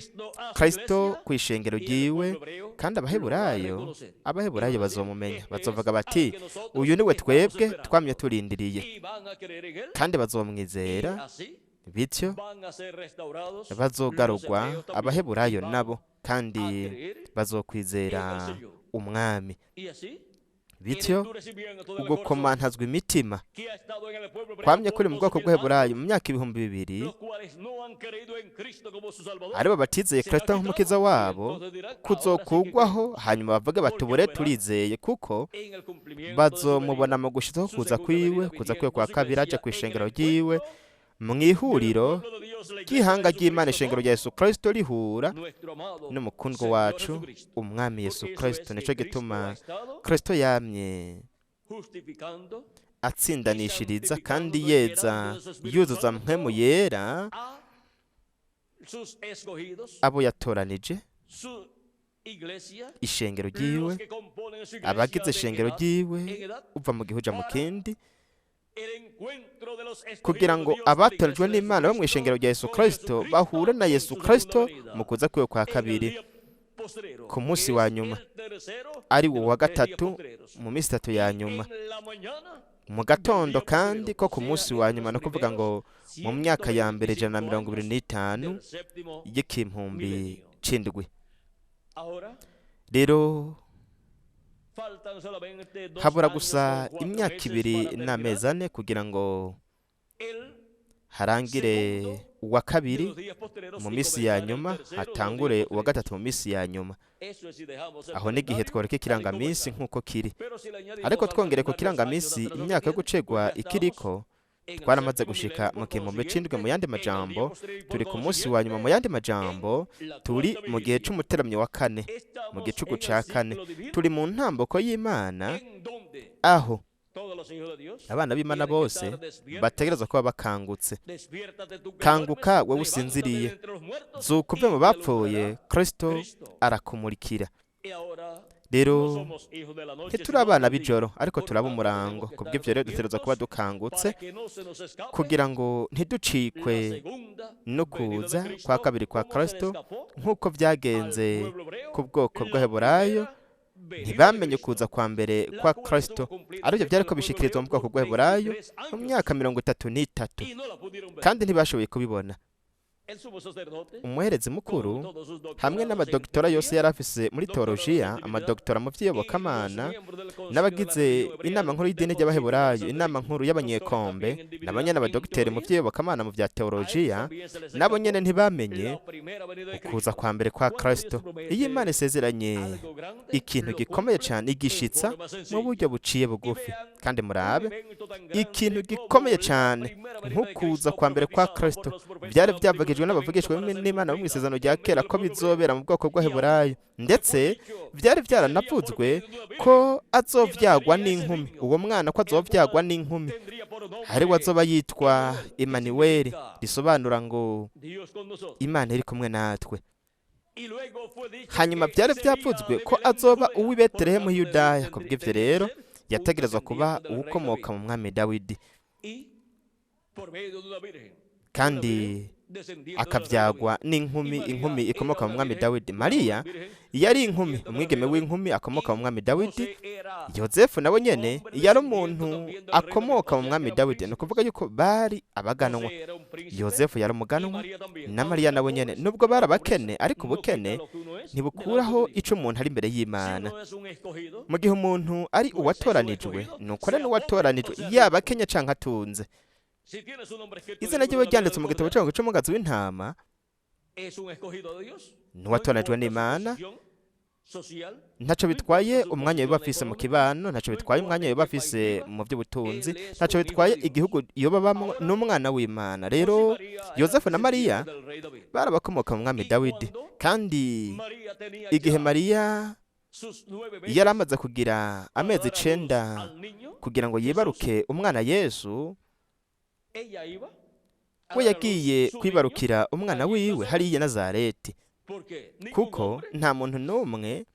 Kristo kw'ishengero ryiwe, kandi Abaheburayo bazomumenya, bazovuga bati uyu niwe twebwe twamye turindiriye, kandi bazomwizera, bityo bazogarurwa Abaheburayo nabo, kandi bazokwizera umwami. Bityo ugukomantazwa imitima kwamye kuri mu bwoko bw'Abaheburayo mu myaka 2000 aribo batizeye Kristo nk'umukiza wabo kuzokugwaho, hanyuma bavuge bati ubure turizeye, kuko bazomubona mu gushizaho kuza kwiwe kwa kabiri aje kw'ishengero ryiwe mw'ihuriro ry'ihanga ry'Imana, ishengero rya Yesu Kristo rihura n'umukundwa wacu umwami Yesu Kristo. Nico gituma Kristo yamye atsindanishiriza kandi yuzuza mpwemu yera abo yatoranije, ishengero ryiwe, abagize ishengero ryiwe uva mu gihugu mu kindi, kugira ngo abatorejwe n'Imana bo mw'ishengero rya Yesu Kristo bahure na Yesu Kristo mu kuza kwiwe kwa kabiri ku munsi wa nyuma, ari wo wa gatatu mu minsi 3 ya nyuma, mu gatondo kandi ko ku munsi wa nyuma, no kuvuga ngo mu myaka ya mbere 125 y'ikimpumbi c'indwi. Rero habura gusa imyaka 2 n'amezi 4 kugira ngo harangire uwa kabiri mu minsi ya nyuma, hatangure uwa gatatu mu minsi ya nyuma. Aho n'igihe tworeka ikirangaminsi nk'uko kiri, ariko twongere ku kirangaminsi imyaka yo gucegwa ikiriko, twaramaze gushika mu gihumbi c'indwi. Mu yandi majambo turi ku munsi wa nyuma, mu yandi majambo turi mu gihe c'umuteramyi wa 4, mu gicugu ca 4, turi mu ntamboko y'Imana, aho abana b'Imana bose bategerezwa kuba bakangutse. Kanguka wowe usinziriye, zuka uve mu bapfuye, Kristo arakumurikira. Rero ntituri abana b'ijoro, ariko turaba umurango. Kubw'ivyo rero dutegerezwa kuba dukangutse kugira ngo ntiducikwe no kuza kwa kabiri kwa Kristo, nk'uko vyagenze ku bwoko bw'Abaheburayo. Ntibamenye kuza kwa mbere kwa Kristo, arivyo vyariko bishikirizwa mu bwoko bw'Abaheburayo mu myaka 33, kandi ntibashoboye kubibona. Umuherezi mukuru hamwe n'amadoktora yose yari afise muri teolojiya, amadoktora mu vy'iyobokamana, n'abagize inama nkuru y'idini ry'Abaheburayo, inama nkuru y'abanyekombe, n'abanyene n'abadokiteri mu vy'iyobokamana mu vya teolojiya, nabo nyene ntibamenye ukuza kwa mbere kwa Kristo. Iyo Imana isezeranye ikintu gikomeye cyane, igishitsa mu buryo buciye bugufi. Kandi murabe, ikintu gikomeye cyane nk'ukuza kwa mbere kwa Kristo byari byavugijwe n'abavugishwa n'Imana mu isezerano rya kera ko bizobera mu bwoko bw'Abaheburayo, ndetse byari byaranavuzwe ko azovyagwa n'inkumi. Uwo mwana ko azovyagwa n'inkumi, hari wazoba yitwa Emmanuel, risobanura ngo Imana iri kumwe natwe. Hanyuma byari byavuzwe ko azoba uw'i Betelehemu Yudaya. Kubw'ivyo rero yategerezwa kuba uwukomoka mu mwami Dawidi, kandi akavyagwa n'inkumi, inkumi ikomoka mu mwami Dawidi. Mariya yari inkumi, umwigeme w'inkumi akomoka mu mwami Dawidi. Yozefu nawe nyene yari umuntu akomoka mu mwami Dawidi, ni ukuvuga yuko bari abaganwa. Yozefu yari umuganwa, na Mariya nawe nyene nubwo bari abakene, ariko ubukene ntibukuraho ico umuntu ari imbere y'Imana. Mu gihe umuntu ari uwatoranijwe, nuko rero uwatoranijwe yaba akenya canke atunze, izina ryiwe ryanditse mu gitabo c'umugazi w'intama, n'uwatoranijwe n'Imana. Ntaco bitwaye umwanya yoba afise mu kibano, ntaco bitwaye umwanya yoba afise mu by'ubutunzi, ntaco bitwaye igihugu yoba bamwe, n'umwana w'Imana. Rero Yozefu na Mariya barabakomoka mu mwami Dawidi, kandi igihe Mariya yari amaze kugira amezi 9 kugira ngo yibaruke umwana Yesu, we yagiye kwibarukira umwana wiwe hariya Nazareti, kuko nta muntu n'umwe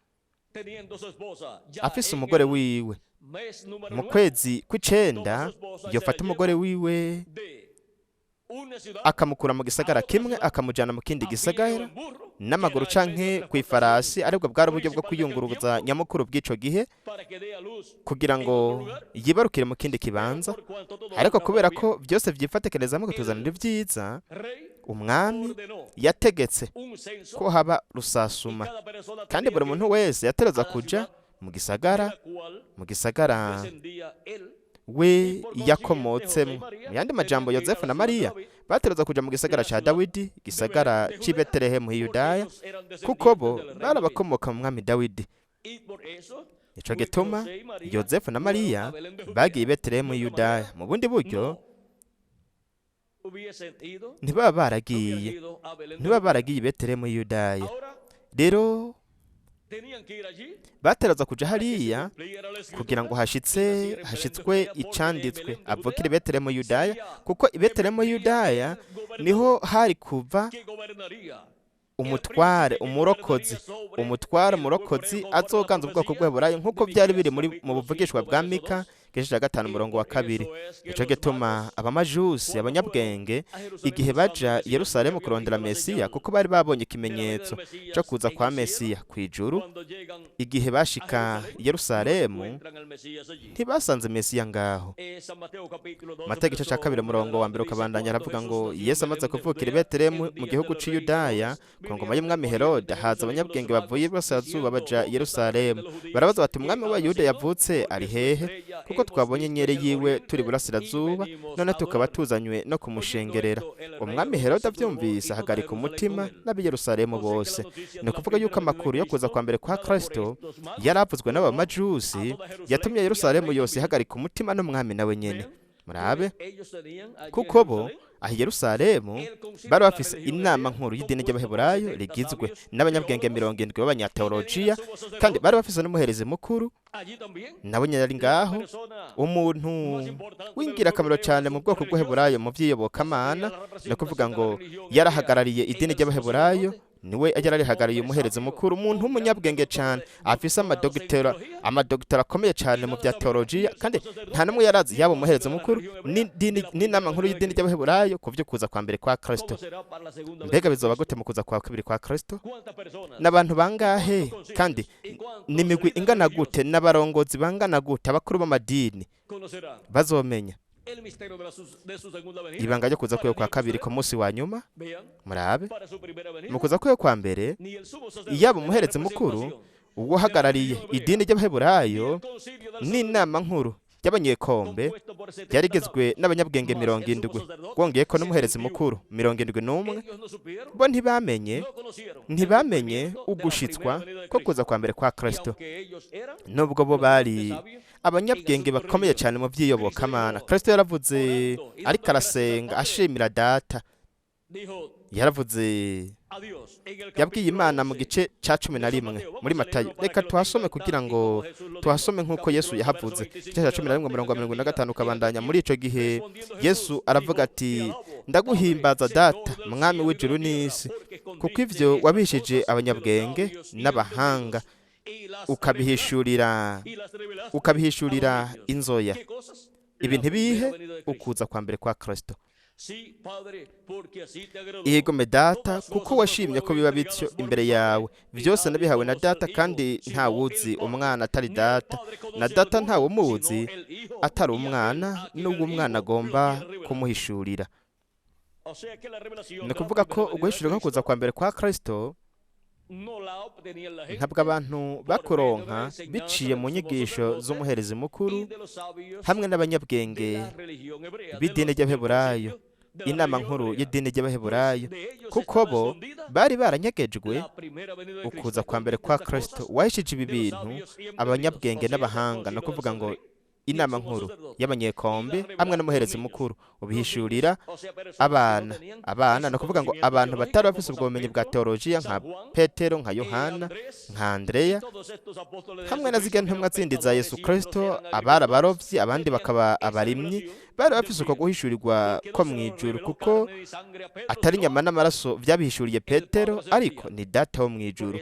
afise umugore wiwe mu kwezi kw'icenda yofata umugore wiwe akamukura mu gisagara kimwe akamujana mu kindi gisagara n'amaguru canke kw'ifarasi, aribwo bwari uburyo bwo kwiyunguruza nyamukuru bw'ico gihe, kugira ngo yibarukire mu kindi kibanza. Ariko kubera ko byose vyifatekerezamo kutuzanira ibyiza, umwami yategetse ko haba rusasuma, kandi buri muntu wese yatereza kuja mu gisagara we yakomotsemo. Mu yandi majambo, Yozefu na Mariya batereza kuja mu gisagara ca Dawidi, gisagara c'i Betelehemu Yudaya, kuko bo barabakomoka mu mwami Dawidi. Ico gituma Yozefu na Mariya bagiye i Betelehemu Yudaya. Mu bundi buryo ntibaba baragiye i Betelehemu Yudaya. Rero batereza kuja hariya kugira ngo hashitswe icanditswe avukire Betelehemu Yudaya, kuko i Betelehemu Yudaya niho hari kuva umutware umurokozi azoganza ubwoko bw'Abaheburayo, nk'uko byari biri mu buvugishwa bwa Mika igice cya gatanu umurongo wa kabiri. Ico gituma abamajusi abanyabwenge igihe baja i Yerusalemu kurondera Mesiya, kuko bari babonye ikimenyetso cyo kuza kwa Mesiya kw'ijuru, igihe bashika i Yerusalemu ntibasanze Mesiya ngaho. Mateka igice cya kabiri umurongo wa mbere ukabandanya aravuga ngo Yesu amaze kuvukira i Betelehemu mu gihugu c'i Yudaya ku ngoma y'umwami Herode, haza abanyabwenge bavuye iburasirazuba baja i Yerusalemu, barabaza bati umwami wa Yuda yavutse ari hehe? Kuko twabonye inyeri yiwe turi burasirazuba, none tukaba tuzanywe no kumushengerera. Umwami Herode avyumvise ahagarika umutima n'ab'i Yerusalemu bose. Ni ukuvuga yuko amakuru yo kuza kwa mbere kwa Kristo yaravuzwe n'abamajusi, yatumye Yerusalemu yose ihagarika umutima n'umwami nawe nyene. Murabe, kuko bo aho i Yerusalemu bari bafise inama nkuru y'idini ry'Abaheburayo rigizwe n'abanyabwenge 70 b'abanyateolojiya, kandi bari bafise n'umuherezi mukuru nawe nyine ari ngaho, umuntu w'ingirakamaro cyane mu bwoko bw'Abaheburayo mu vy'iyobokamana. ni ukuvuga ngo yarahagarariye idini ry'Abaheburayo, niwe yararihagarariye umuherezi mukuru, umuntu w'umunyabwenge cyane afise amadogitera akomeye cyane mu bya teolojiya, kandi nta n'umwe yarazi yaba umuherezi mukuru n'inama nkuru y'idini ry'Abaheburayo ku vyo kuza kwa mbere kwa Kristo. Mbega bizoba gute mu kuza kwa kabiri kwa Kristo? N'abantu bangahe kandi n'imigwi ingana gute, n'abarongozi bangana gute, abakuru b'amadini bazomenya ibanga ryo kuza kwe kwa kabiri ku munsi wa nyuma? Murabe, mu kuza kwe kwa mbere yaba umuherezi mukuru uhagarariye idini ry'Abaheburayo n'inama nkuru y'abanyekombe yarigizwe n'abanyabwenge 70, wongeyeko n'umuherezi mukuru 71, bo ntibamenye ugushitswa ko kuza kwa mbere kwa Kristo. Nubwo bo bari abanyabwenge bakomeye cyane mu vy'iyobokamana, Kristo yaravuze ariko arasenga ashimira Data, yaravuze yabwiye Imana mu gice ca 11 muri Matayo. Reka tuhasome kugira ngo tuhasome nk'uko Yesu yahavuze. Igice ca 11 umurongo wa 75 ukabandanya. Muri ico gihe Yesu aravuga ati, ndaguhimbaza Data, mwami w'ijuru n'isi, kuko ivyo wabishije abanyabwenge n'abahanga, ukabihishurira inzoya. Ibi ntibihe ukuza kwa mbere kwa Kristo. Yego me Data, kuko washimye ko biba bityo imbere yawe. Byose nabihawe na Data, kandi nta wuzi umwana atari Data, na Data nta wumuzi atari umwana, n'ubwo umwana agomba kumuhishurira. Ni kuvuga ko uguhishurira kuza kwa mbere kwa Kristo ntabwo abantu bakuronka biciye mu nyigisho z'umuherezi mukuru hamwe n'abanyabwenge b'idini ry'Abaheburayo, inama nkuru y'idini ry'Abaheburayo, kuko bo bari baranyegejwe ukuza kwa mbere kwa Kristo. Wahishije ibi bintu abanyabwenge n'abahanga, no kuvuga ngo inama nkuru y'abanyekombe hamwe n'umuherezi mukuru ubihishurira abana no kuvuga ngo abantu batari bafise ubwo bumenyi bwa teolojiya nka Petero, nka Yohana, nka Andreya, hamwe na zigana ntumwa zindi za Yesu Kristo, abarabarovyi, abandi bakaba abarimyi, bari bafise uko guhishurirwa ko mw'ijuru, kuko atari nyama n'amaraso vyabihishuriye Petero, ariko ni Data wo mw'ijuru.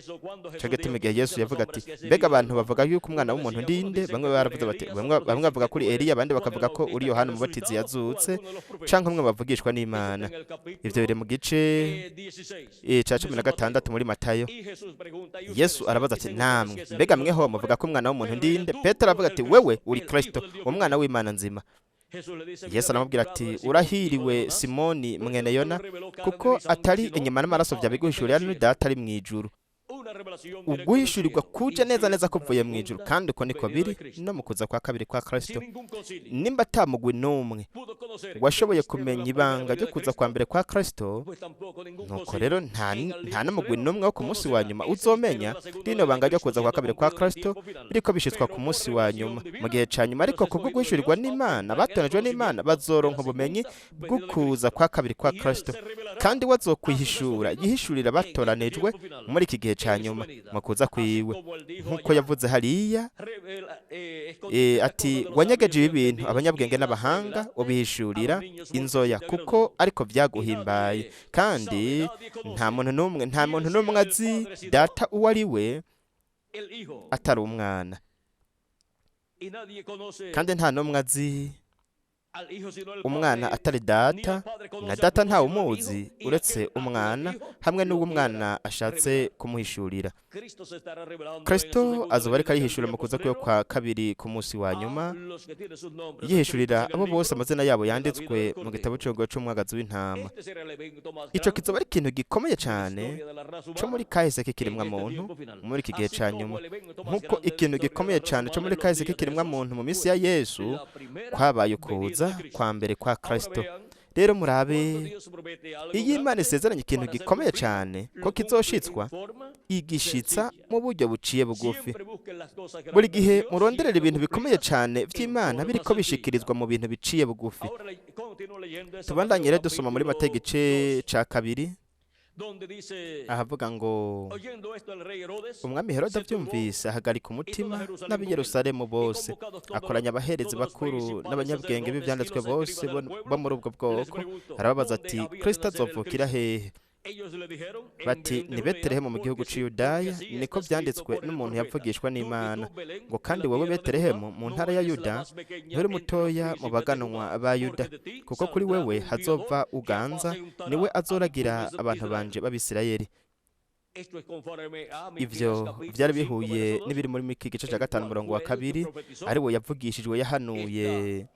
Ico gituma igihe Yesu yavuga ati, mbega abantu bavuga yuko umwana w'umuntu ndinde? Bamwe baravuze bati, bamwe bavuga kuri Eliya, abandi bakavuga ko uri Yohana umubatizi yazutse, canke umwe bavugishwa n'Imana. Ivyo biri mu gice ca 16 muri Matayo. Yesu arabaza ati, namwe mbega mweho muvuga ko umwana w'umuntu ndinde? Petero aravuga ati, wewe uri Kristo, umwana w'Imana nzima. Yesu aramubwira ati, urahiriwe Simoni mwene Yona, kuko atari inyama n'amaraso vyabiguhishurira ni Data ari mw'ijuru. Uguhishurirwa kuje neza neza kuvuye mw'ijuru, kandi uko niko biri no mu kuza kwa kabiri kwa Kristo. Nimba atamugwi n'umwe washoboye kumenya ibanga ryo kuza kwa mbere kwa Kristo, nuko rero nta n'umugwi n'umwe wo ku munsi wa nyuma uzomenya rino banga ryo kuza kwa kabiri kwa Kristo biriko bishitswa ku munsi wa nyuma, mu gihe ca nyuma. Ariko kubwo guhishurirwa n'Imana, batonejwe n'Imana, bazoronka ubumenyi bwo kuza kwa kabiri kwa Kristo, kandi wazokwihishura yihishurira batoranijwe muri iki gihe ca nyuma mu kuza kwiwe, nk'uko yavuze hariya ati, wanyegeje ibi bintu abanyabwenge n'abahanga ubihishurira inzoya, kuko ariko vyaguhimbaye. Kandi nta muntu n'umwe azi Data uwo ari we atari umwana. kandi nta n'umwe azi umwana atari data, na data ntawe umuzi uretse umwana, hamwe n'uwo umwana ashatse kumuhishurira. Kristo azoba ariko arihishurira mu kuza kwiwe kwa kabiri ku munsi wa nyuma, yihishurira abo bose amazina yabo yanditswe mu gitabo c'umwagazi w'intama. Ico kizoba ari ikintu gikomeye cyane co muri kahise k'ikiremwa muntu muri iki gihe ca nyuma, nk'uko ikintu gikomeye cyane co muri kahise k'ikiremwa muntu mu minsi ya Yesu kwabaye ukuza kwa mbere kwa Kristo. Rero murabe, iyo Imana isezeranye ikintu gikomeye cyane ko kizoshitswa, igishitsa mu buryo buciye bugufi. Buri gihe muronderera ibintu bikomeye cyane vy'Imana biriko bishikirizwa mu bintu biciye bugufi. Tubandanye rero dusoma muri Mateyo igice ca kabiri, ahavuga ngo umwami Herode avyumvise ahagarika umutima n'ab'i Yerusalemu bose, akoranya abaherezi bakuru n'abanyabwenge b'ivyanditswe bose bo muri ubwo bwoko, arababaza ati, Kristo azovukira hehe? Bati, ni Betelehemu mu gihugu c'Iyudaya, niko vyanditswe n'umuntu yavugishwa n'Imana, ngo kandi wowe Betelehemu mu ntara ya Yuda nturi mutoya mu baganwa ba Yuda, kuko kuri wewe hazova uganza, niwe azoragira abantu banje b'Abisirayeli. Ivyo vyari bihuye n'ibiri muri iki gice ca 5:2, ari we yavugishijwe, yahanuye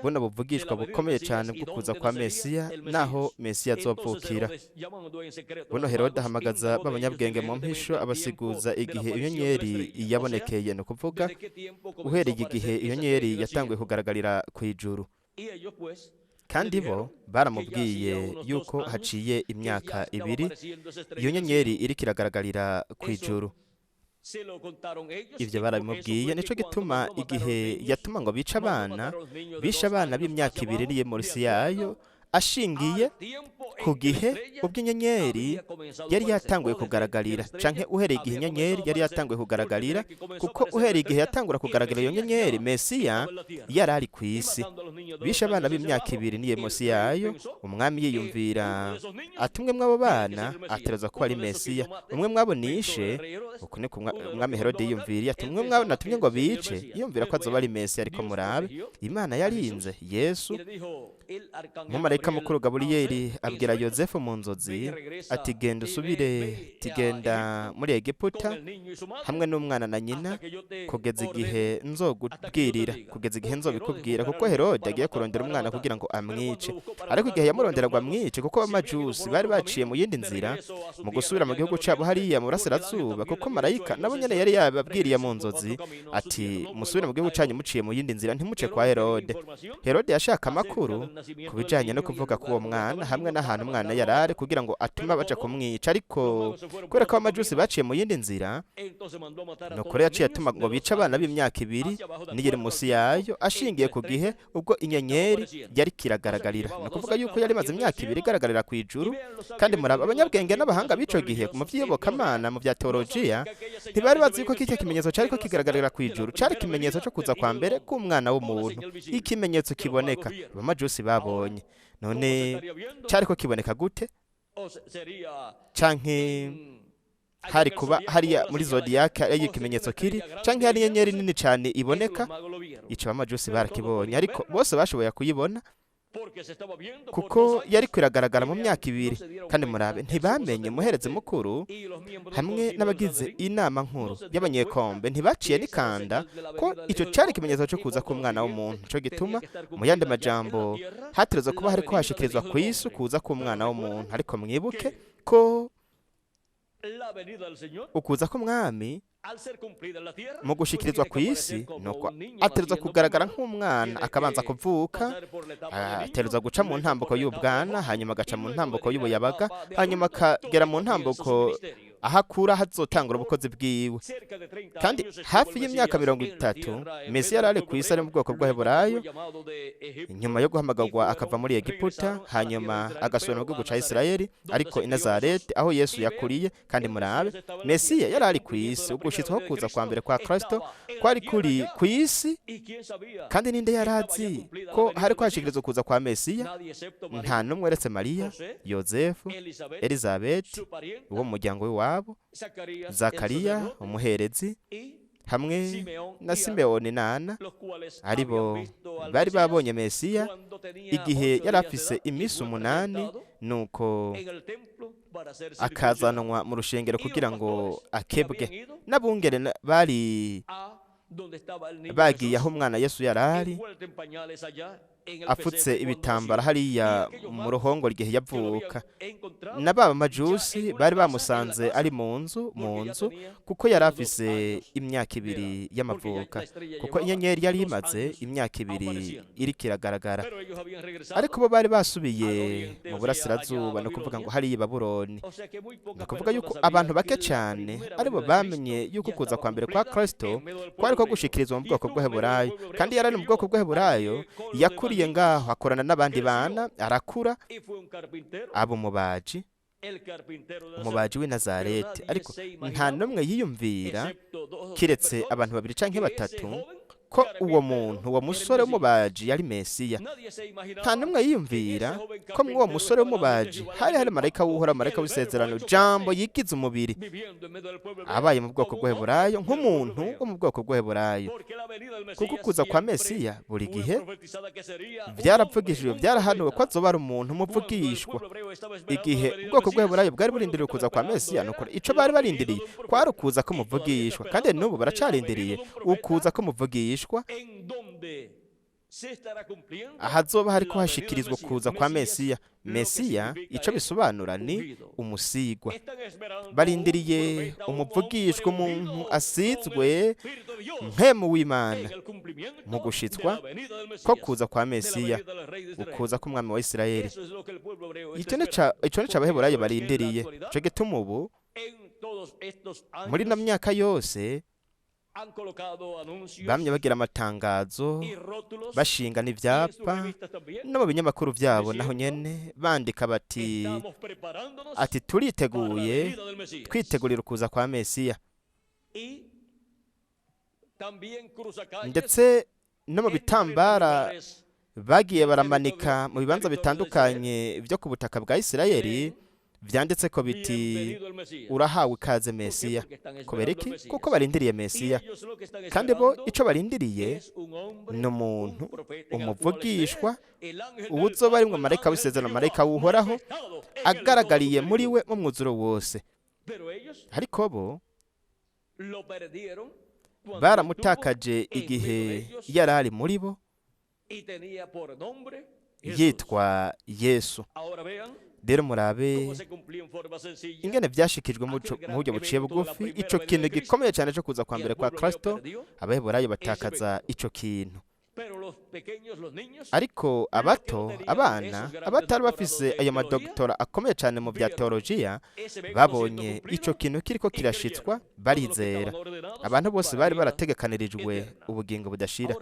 buno buvugishwa bukomeye cyane bwo kuza kwa Mesiya, naho Mesiya azovukira. Buno Herode ahamagaza b'abanyabwenge mu mpisho, abasiguza igihe inyenyeri yabonekeye, no kuvuga uhereye igihe inyenyeri yatanguye kugaragarira ku ijuru. Kandi bo baramubwiye yuko haciye imyaka 2 iyo nyenyeri iriko iragaragarira ku ijuru. Ivyo barabimubwiye, nico gituma igihe yatuma ngo bishe abana b'imyaka 2 niye munsi yayo, ashingiye ku gihe ubwo inyenyeri yari yatanguye kugaragarira, canke uhereye igihe inyenyeri yari yatanguye kugaragarira, kuko uhereye igihe yatangura kugaragarira iyo nyenyeri Mesiya yari ari ku isi. Bishe abana b'imyaka 2 niye munsi yayo. Umwami yiyumvira ati, umwe mw'abo bana ategerezwa kuba ari Mesiya. Umwe mw'abo nishe, uko niko umwami Herode yiyumviriye, ati umwe mw'abo natumye ngo bice, yiyumvira ko azoba ari Mesiya. Ariko murabe, Imana yarinze Yesu. Umumarayika mukuru Gaburiyeli abwira Yozefu mu nzozi ati, genda usubire, tigenda muri Egiputa hamwe n'umwana na nyina, kugeza igihe nzogubwirira, kugeza igihe nzobikubwira, kuko Herode agiye kurondera umwana kugira ngo amwice. Ariko igihe yamuronderaga amwice, kuko abamajusi bari baciye mu yindi nzira mu gusubira mu gihugu cyabo hariya mu burasirazuba, kuko marayika nabo nyene yari yababwiriye mu nzozi ati, musubire mu gihugu cyanyu muciye mu yindi nzira, ntimuce kwa Herode. Herode yashaka amakuru ku bijanye no kuvuga k'uwo mwana hamwe n'ahantu umwana yarari, kugira ngo atume baja kumwica. Ariko kubera ko abamajusi baciye mu yindi nzira, nuko rero yaciye atuma ngo bice abana b'imyaka 2 niyiri munsi yayo, ashingiye ku gihe ubwo inyenyeri yari kiragaragarira. No kuvuga yuko yari maze imyaka 2 igaragarira ku ijuru. Kandi muraba, abanyabwenge n'abahanga b'ico gihe mu vy'iyobokamana, mu vya teologiya, ntibari bazi ko k'icyo kimenyetso cyari ko kigaragarira ku ijuru cyari ikimenyetso cyo kuza kwa mbere k'umwana w'umuntu, ikimenyetso kiboneka abamajusi babonye. None cyari ko kiboneka gute? Canke hari kuba hariya muri zodiac ari ikimenyetso kiri, canke hari inyenyeri nini cyane iboneka? Ico abamajusi barakibonye, ariko bose bashoboye kuyibona kuko yari kwiragaragara mu myaka 2. Kandi murabe, ntibamenye muhereze mukuru hamwe n'abagize inama nkuru y'abanyekombe, ntibaciye n'ikanda ko icyo cyari ikimenyetso cyo kuza k'umwana w'umuntu. Cyo gituma mu yandi majambo haterezwa kuba hari ko hashikirizwa ku isi kuza k'umwana w'umuntu. Ariko mwibuke ko ukuza k'umwami mu gushikirizwa ku isi, nuko aterezwa kugaragara nk'umwana, akabanza kuvuka, aterezwa guca mu ntambuko y'ubwana, hanyuma agaca mu ntambuko y'ubuyabaga, hanyuma akagera mu ntambuko ahakura hazotangura ubukozi bwiwe. Kandi hafi y'imyaka 30 Mesiya yarari ku isi ari mu bwoko bw'Abaheburayo, nyuma yo guhamagarwa akava muri Egiputa, hanyuma agasubira mu gihugu ca Isirayeli, ariko i Nazareti aho Yesu yakuriye. Kandi murabe, Mesiya yarari ku isi, ugushitswa ho kuza kwa mbere kwa Kristo kwari kuri ku isi. Kandi ninde yarazi ko hari kwashikirizwa kuza kwa Mesiya? Nta numwe uretse Mariya, Yozefu, Elizabeti uwo mu muryango w'iwabo, Zakariya umuherezi, hamwe na Simewoni na Ana aribo bari babonye Mesiya igihe yari afise iminsi 8, nuko akazanwa mu rushengero kugira ngo akebwe. N'abungere bari bagiye aho umwana Yesu yarari afutse ibitambara hariya mu ruhongo igihe yavuka. N'ababa majusi bari bamusanze ari mu nzu kuko yari afise imyaka 2 y'amavuka, kuko inyenyeri yari imaze imyaka 2 iri kiragaragara. Ariko bo bari basubiye mu burasirazuba, no kuvuga ngo hariya i Babuloni. No kuvuga yuko abantu bake cyane aribo bamenye yuko kuza kwa mbere kwa Kristo kwari ko gushikirizwa mu bwoko bw'Heburayo, kandi yarari mu bwoko bw'Heburayo yakuriye ngaho akorana n'abandi bana arakura abo umubaji w'i Nazareti. Ariko nta n'umwe yiyumvira kiretse abantu 2 canke 3 ko uwo musore w'umubaji yari Mesiya. Nta n'umwe yiyumvira ko uwo musore w'umubaji hari marayika w'uhoraho, marayika w'isezerano, jambo yigize umubiri, abaye mu bwoko bw'Heburayo nk'umuntu wo mu bwoko bw'Heburayo. Kuko kuza kwa Mesiya buri gihe byarapfugishijwe, byarahanuwe ko azoba ari umuntu umuvugishwa. Igihe ubwoko bw'Heburayo bwari burindiriye kuza kwa Mesiya, nuko ico bari barindiriye kwari ukuza ko muvugishwa, kandi n'ubu baracarindiriye ukuza ko muvugishwa. Ahazoba hariko hashikirizwa kuza kwa Mesiya. Mesiya ico bisobanura ni umusigwa. Barindiriye umuvugishwa, umuntu asizwe mpemu w'Imana mu gushitswa ko kuza kwa Mesiya, ukuza k'umwami wa Isirayeli. Ico ni Abaheburayo barindiriye. Ico gituma ubu muri na myaka yose bamye bagira amatangazo, bashinga n'ivyapa no mu binyamakuru vyabo, naho nyene bandika ati turiteguye, twitegurira kuza kwa Mesiya. Ndetse no mu bitambara bagiye baramanika mu bibanza bitandukanye vyo ku butaka bwa Isirayeli vyanditse ko biti urahawe ikaze Mesiya. Kubera iki? Kuko barindiriye Mesiya, kandi bo ico barindiriye ni umuntu umuvugishwa uzoba arimwe marayika w'isezerano, marayika w'uhoraho agaragariye muri we mu mwuzuro wose. Ariko bo baramutakaje igihe yarari muri bo yitwa Yesu. Rero murabe ingene vyashikijwe mu buryo buciye bugufi. Ico kintu gikomeye cyane cyo kuza kwa mbere kwa Kristo, Abaheburayo batakaza ico kintu. Ariko abana abatari bafise ayo madoktora akomeye cyane mu bya teologiya babonye ico kintu kiriko kirashitswa, barizera. Abantu bose bari barategekanirijwe ubugingo budashira.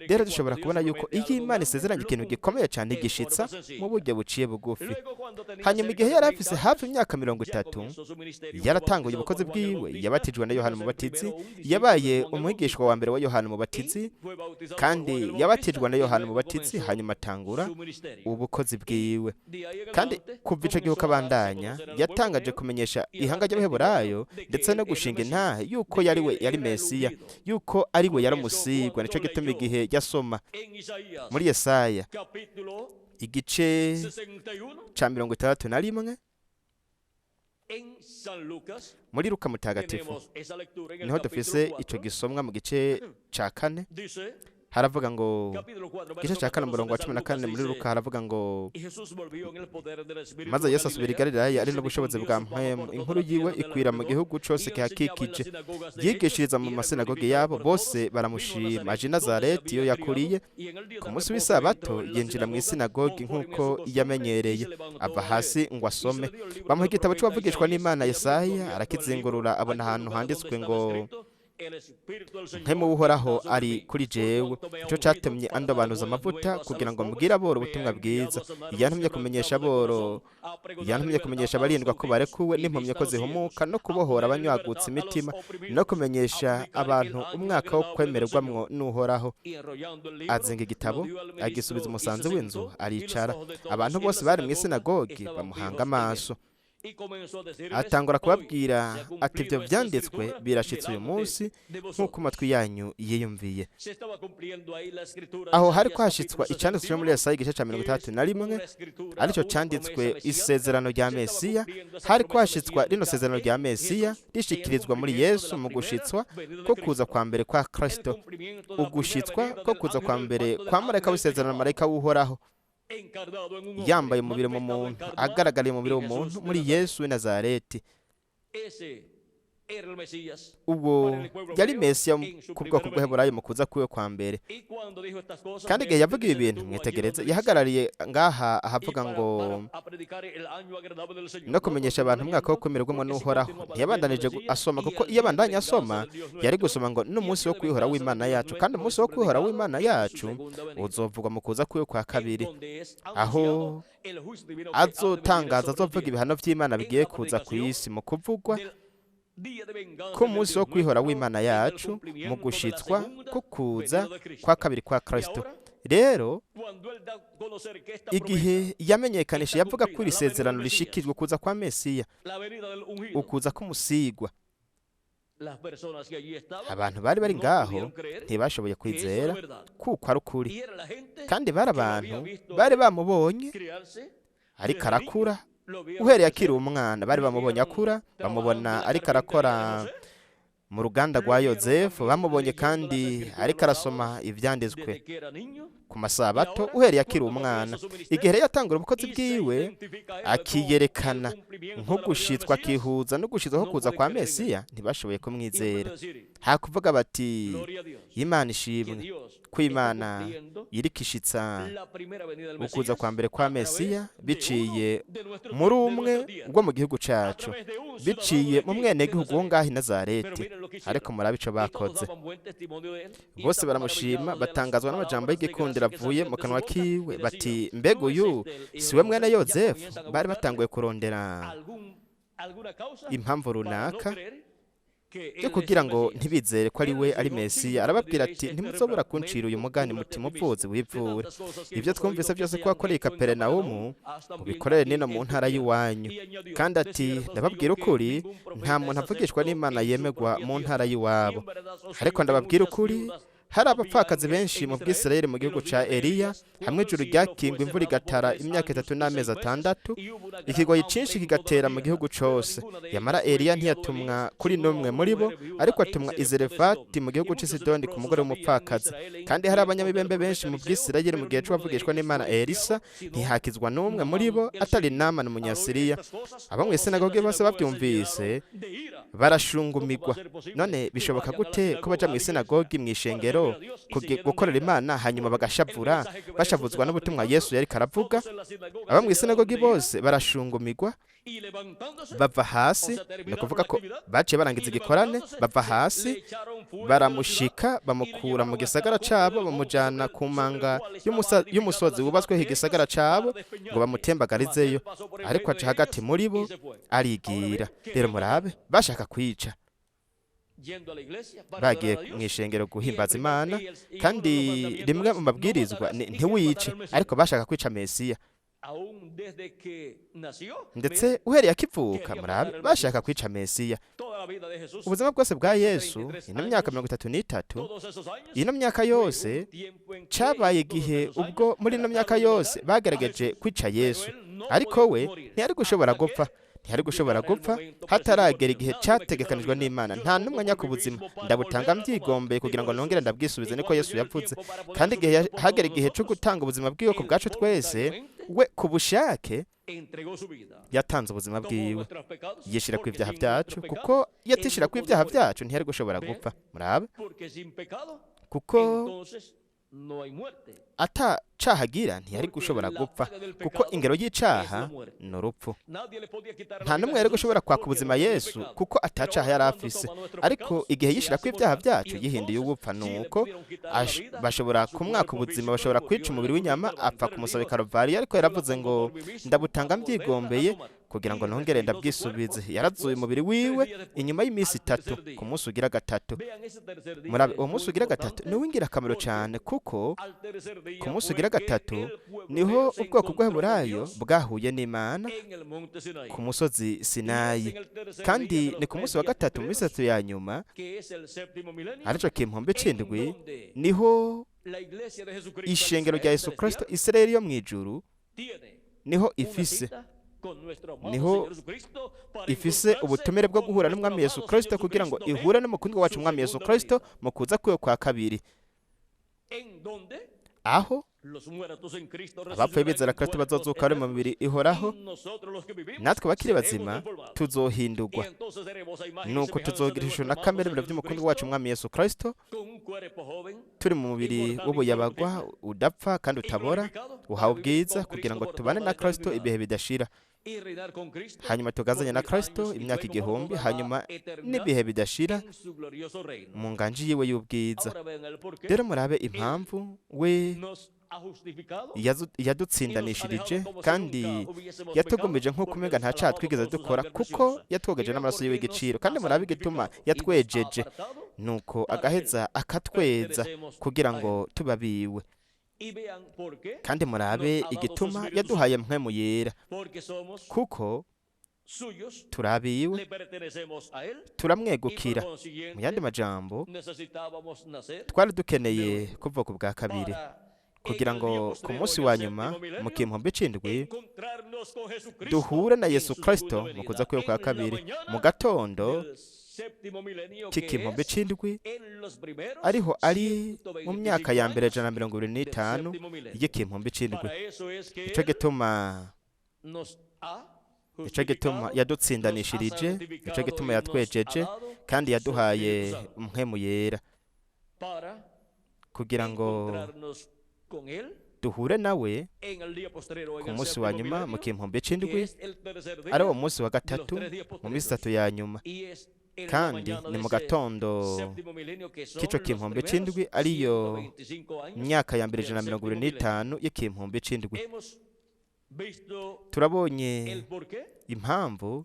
Rero dushobora kubona yuko iyo Imana isezeranye ikintu gikomeye cyane igishitsa mu buryo buciye bugufi. Hanyuma igihe yari afise hafi imyaka 30 yaratanguye ubukozi bwiwe. Yabatijwe na Yohana Umubatizi, yabaye umwigishwa wa mbere wa Yohana Umubatizi, kandi yabatijwe na Yohana Umubatizi, hanyuma atangura ubukozi bwiwe. Kandi kuva ico gihe kabandanya yatangaje kumenyesha ihanga ry'Abaheburayo ndetse no gushinga intahe yuko yari Mesiya, yuko ari we yari umusigwa. Nico gituma igihe yasoma muri Yesaya igice ca 61 muri Luka mutagatifu, niho dufise ico gisomwa mu gice ca 4. Haravuga ngo igice ca 4 murongo wa 14 muri Luka haravuga ngo maze Yesu asubira i Galilaya ari n'ubushobozi bwa mpwemu. Inkuru yiwe ikwira mu gihugu cose kihakikije. Yigishiriza mu masinagogi yabo, bose baramushima. Aje i Nazareti iyo yakuriye. Ku munsi w'isabato yinjira mu isinagogi nk'uko yamenyereye, ava hasi ngo asome. Bamuha igitabo c'uwavugishwa n'Imana Yesaya, arakizingurura abona ahantu handitswe ngo mpemu w'uhoraho ari kuri jewe. Ico catumye andobanuza amavuta kugira ngo mbwire aboro ubutumwa bwiza. Yantumye kumenyesha abarindwa ko barekuwe, n'impumyi ko zihumuka, no kubohora abanywagutse imitima, no kumenyesha abantu umwaka wo kwemererwamwo n'uhoraho. Azinga igitabo agisubiza umusanzu w'inzu, aricara. Abantu bose bari mu isinagogi bamuhanga amaso. atangura kubabwira ati ibyo byanditswe birashitse uyu munsi nk'uko amatwi yanyu yiyumviye. Aho hari kwashitswa icyanditswe cyo muri Yesaya igice cya 61 aricyo cyanditswe isezerano rya Mesiya. Hari kwashitswa rino sezerano rya Mesiya rishikirizwa muri Yesu mu gushitswa ko kuza kwa mbere kwa Kristo, ugushitswa ko kuza kwa mbere kwa marayika w'isezerano, marayika w'uhoraho yambaye umubiri mu muntu, agaragariye umubiri w'umuntu muri Yesu w'i Nazareti. Ubwo yari Mesiya ku bwoko bw'Eheburayo mu kuza kwiwe kwa mbere. Kandi igihe yavuga ibi bintu, mwitegereze, yahagarariye ngaha ahavuga ngo no kumenyesha abantu umwaka wo kwemererwamo n'uhoraho. Ntiyabandanije asoma, kuko iyo abandanya asoma yari gusoma ngo n'umunsi wo kwihora w'Imana yacu, kandi umunsi wo kwihora w'Imana yacu uzovugwa mu kuza kwiwe kwa kabiri, aho azotangaza, azovuga ibihano by'Imana bigiye kuza ku isi mu kuvugwa ko umunsi wo kwihora w'Imana yacu mu gushitswa ko kuza kwa kabiri kwa Kristo. Rero igihe yamenyekanisha yavuga ko iri sezerano rishikijwe kuza kwa Mesiya, ukuza k'umusigwa, abantu bari bari ngaho ntibashoboye kwizera kuko ari ukuri, kandi bari abantu bari bamubonye ariko arakura. Uhereye akiri umwana bari bamubonye akura, bamubona ariko arakora mu ruganda rwa Yozefu, bamubonye kandi ariko arasoma ibyanditswe ku masabato uhereye akiri umwana. Igihe rero yatangura ubukozi bwiwe akiyerekana nko gushitswa, akihuza no gushitswa ko kuza kwa Mesiya, ntibashoboye kumwizera. Hakuvuga bati Imana ishimwe ko Imana irikishitsa ukuza kwa mbere kwa Mesiya biciye muri umwe ubwo mu gihugu cyacu, biciye mu mwenegihugu wo ngaho i Nazareti. Ariko murabe ico bakoze, bose baramushima, batangazwa n'amajambo y'igikundiro avuye mu kanwa kiwe, bati mbega uyu siwe mwene Yozefu? Bari batanguye kurondera impamvu runaka yo kugira ngo ntibizere ko ari we ari Mesiya. Arababwira ati ntimuzobora kuncira uyu mugani muti muvuzi wivure. Ibyo twumvise byose ko wakoreye i Kaperinawumu mubikorere nino mu ntara y'iwanyu. Kandi ati ndababwira ukuri, nta muntu avugishwa n'Imana yemegwa mu ntara y'iwabo. Ariko ndababwira ukuri, hari abapfakazi benshi mu Bwisirayeli mu gihugu ca Eliya, hamwe ijuru ryakingwa, imvura igatara imyaka 3 n'amezi 6, ikigoyi cinshi kigatera mu gihugu cose. Yamara Eliya ntiyatumwa kuri n'umwe muri bo, ariko atumwa i Zarefati mu gihugu c'i Sidoni ku mugore w'umupfakazi. Kandi hari abanyamibembe benshi mu Bwisirayeli mu gihe c'uwavugishwa n'Imana Elisa, ntihakizwa n'umwe muri bo atari Namani umunyasiriya. Abo mw'isinagogi bose bavyumvise barashungumigwa. None bishoboka gute ko baja mw'isinagogi mw'ishengero gukorera Imana hanyuma bagashavura, bashavuzwa n'ubutumwa Yesu yari karavuga? Abo mw'isinagogi bose barashungumigwa, bava hasi, no kuvuga ko baciye barangiza igikorane, bava hasi baramushika, bamukura mu gisagara cabo, bamujana ku manga y'umusozi wubatsweho igisagara cabo ngo bamutembagarizeyo. Ariko aca hagati muri bo arigira. Rero murabe, bashaka kwica, bagiye mw'ishengero guhimbaza Imana, kandi rimwe mu mabwirizwa ntiwice, ariko bashaka kwica Mesiya. Ndetse uhereye akivuka, murabe, bashaka kwica Mesiya. Ubuzima bwose bwa Yesu, ino myaka 33, ino myaka yose cabaye igihe ubwo muri ino myaka yose bagerageje kwica Yesu, ariko we ntiyari gushobora gupfa. Ntihari gushobora gupfa hataragera igihe cyategekanijwe n'Imana. Nta n'umwe nyaka ubuzima ndabutanga mbyigombeye kugira ngo nongere ndabwisubize, niko Yesu yavuze. Kandi igihe hagera igihe cyo gutanga ubuzima bwiwe ku bwacu twese, we ku bushake yatanze ubuzima bwiwe, yishira ku ibyaha byacu, kuko yatishira ku ibyaha byacu ntihari gushobora gupfa. Murabe, kuko atacahagira ntiyari gushobora gupfa, kuko ingero y'icaha ni urupfu. Nta n'umwe yari gushobora kwaka ubuzima Yesu, kuko atacaha yari afise. Ariko igihe yishira ku ibyaha byacu yihinduye ubupfa, nuko bashobora kumwaka ubuzima, bashobora kwica umubiri w'inyama, apfa ku musaraba Karuvali. Ariko yaravuze ngo ndabutanga mbyigombeye kugira ngo nongere ndabwisubize. Yarazuye umubiri wiwe inyuma y'iminsi 3 ku munsi ugira gatatu. Murabe uwo munsi ugira gatatu ni w'ingirakamaro cyane, kuko ku munsi ugira gatatu niho ubwoko bw'Aburayo bwahuye n'Imana ku musozi Sinayi, kandi ni ku munsi wa gatatu mu minsi 3 ya nyuma arico kimpombe c'indwi niho ishengero rya Yesu Kristo Israeli yo mwijuru niho ifise ubutumire bwo guhura n'umwami Yesu Kristo, kugira ngo ihure n'umukundwa wacu umwami Yesu Kristo mu kuza kwiwe kwa kabiri, aho abapfuye bizera Kristo bazozuka bari mu mibiri ihoraho, natwe bakiri bazima tuzohindurwa, nuko tuzogira ishusho na kamere by'umukundwa wacu umwami Yesu Kristo, turi mu mubiri w'ubuyabagwa udapfa kandi utabora, uhawe ubwiza, kugira ngo tubane na Kristo ibihe bidashira, hanyuma tugazanye na Kristo imyaka 1000, hanyuma n'ibihe bidashira mu nganji yiwe y'ubwiza. Rero murabe impamvu we yadutsindanishirije kandi yatugumije nk'uko umega nta cyaha twigeze dukora, kuko yatwogeje n'amaraso yiwe y'igiciro, kandi murabe igituma yatwejeje, nuko agaheza akatweza kugira ngo tubabiwe. Kandi murabe igituma yaduhaye mpwemu yera, kuko turabiwe, turamwegukira. Mu yandi majambo, twari dukeneye kuvuka bwa kabiri, kugira ngo ku munsi wa nyuma mu kimpombe c'indwi duhure na Yesu Kristo mu kuza kwiwe kwa kabiri mu gatondo k'ikimpombe c'indwi, ariho ari mu myaka ya mbere 125 y'ikimpombe c'indwi. Ico gituma yadutsindanishirije, ico gituma yatwejeje, kandi yaduhaye mpwemu yera, kugira ngo duhure nawe ku munsi wa nyuma mu kimpombe c'indwi, ari wo munsi wa gatatu mu minsi 3 ya nyuma, kandi ni mu gatondo k'ico kimpombe c'indwi, ariyo myaka ya mbere 125 y'ikimpombe c'indwi. Turabonye impamvu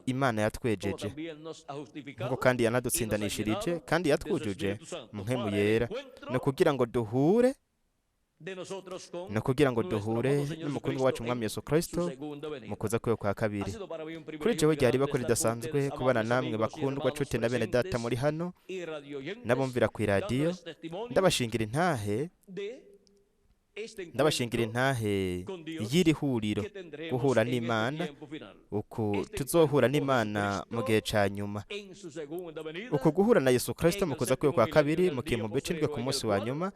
Imana yatwejeje, nk'uko kandi yanadutsindanishirije kandi yatwujuje mpwemu yera, no kugira ngo duhure n'umukundwa wacu umwami Yesu Kristo mu kuza kwiwe kwa kabiri. Kuri jewe ryari bako ridasanzwe kubana namwe bakundwa nshuti na bene data muri hano n'abumvira ku radio, ndabashingira intahe y'iri huriro, guhura n'Imana, uku tuzohura n'Imana mu gihe ca nyuma, uku guhura na Yesu Kristo mu kuza kwiwe kwa kabiri mu kimpombe c'indwi ku munsi wa nyuma,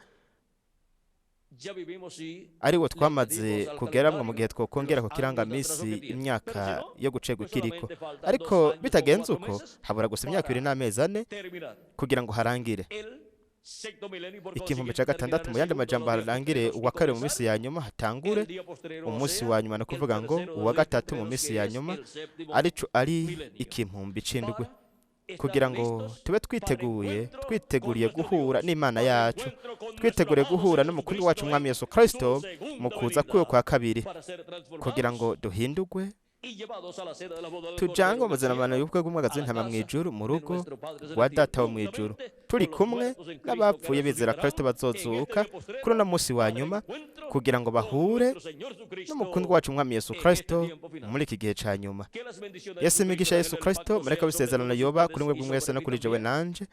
ariwo twamaze kugeramwo mu gihe twokongera ku kirangamisi imyaka yo gucegwa ikiriko. Ariko bitagenze uko, habura gusa imyaka 2 n'amezi 4 kugira ngo harangire ikimpombe ca gatandatu. Mu yandi majambo, harangire uwa kabiri mu minsi ya nyuma, hatangure umunsi wa nyuma, no kuvuga ngo uwa gatatu mu minsi ya nyuma ari ikimpombe c'indwi, kugira ngo tube twiteguriye guhura n'Imana yacu, twiteguriye guhura n'umukundwa wacu umwami Yesu Kristo mu kuza kwiwe kwa kabiri, kugira ngo duhindurwe, tujanwe mu buzima y'ubukwe bw'umwagazi w'intama mw'ijuru, mu rugo rwa Data wo mw'ijuru, turi kumwe n'abapfuye bizera Kristo bazozuka kuri uno munsi wa nyuma, kugira ngo bahure n'umukundwa wacu umwami Yesu Kristo muri iki gihe ca nyuma. Yesu imigisha Yesu Kristo mureka bisezerano yoba kuri mwe mwese no kuri jewe nanje,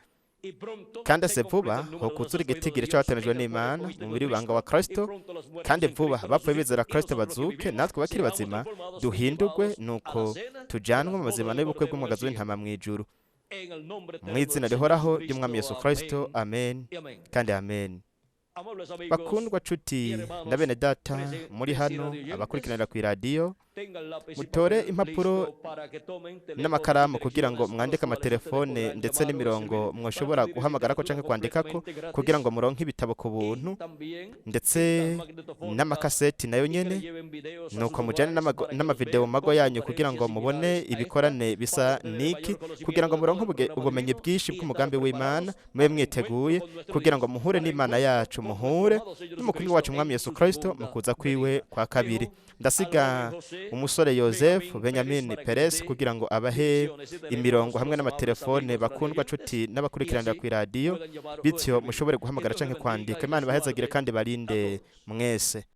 kandi ase vuba ho kuzura igitigiri c'abatanijwe n'Imana mu mubiri w'ibanga wa Kristo, kandi vuba bapfuye bizera Kristo bazuke, natwe bakiri bazima duhindurwe, nuko tujanwe mu buzima y'ubukwe bw'umwagazi w'intama mw'ijuru, mu izina rihoraho ry'umwami Yesu Kristo. Amen kandi amen. Bakundwa nshuti na bene data muri hano, abakurikiranira ku radio, mutore impapuro n'amakaramu kugira ngo mwandike amatelefone ndetse n'imirongo mwoshobora guhamagarako canke kwandikako kugira ngo muronke ibitabo ku buntu ndetse n'amakaseti nayo nyene, nuko mujane n'amavideo mu mago yanyu kugira ngo mubone ibikorane bisa niki kugira ngo muronke ubumenyi bwinshi bw'umugambi w'Imana, mube mwiteguye kugira ngo muhure n'Imana yacu, muhure n'umukunzi wacu Mwami Yesu Kristo mu kuza kwiwe kwa kabiri. Ndasiga umusore Joseph Benjamin Perez kugira ngo abahe imirongo hamwe n'amatelefone bakundwa nshuti n'abakurikiranira ku radio, bityo mushobore guhamagara canke kwandika. Imana ibahezagire kandi barinde mwese.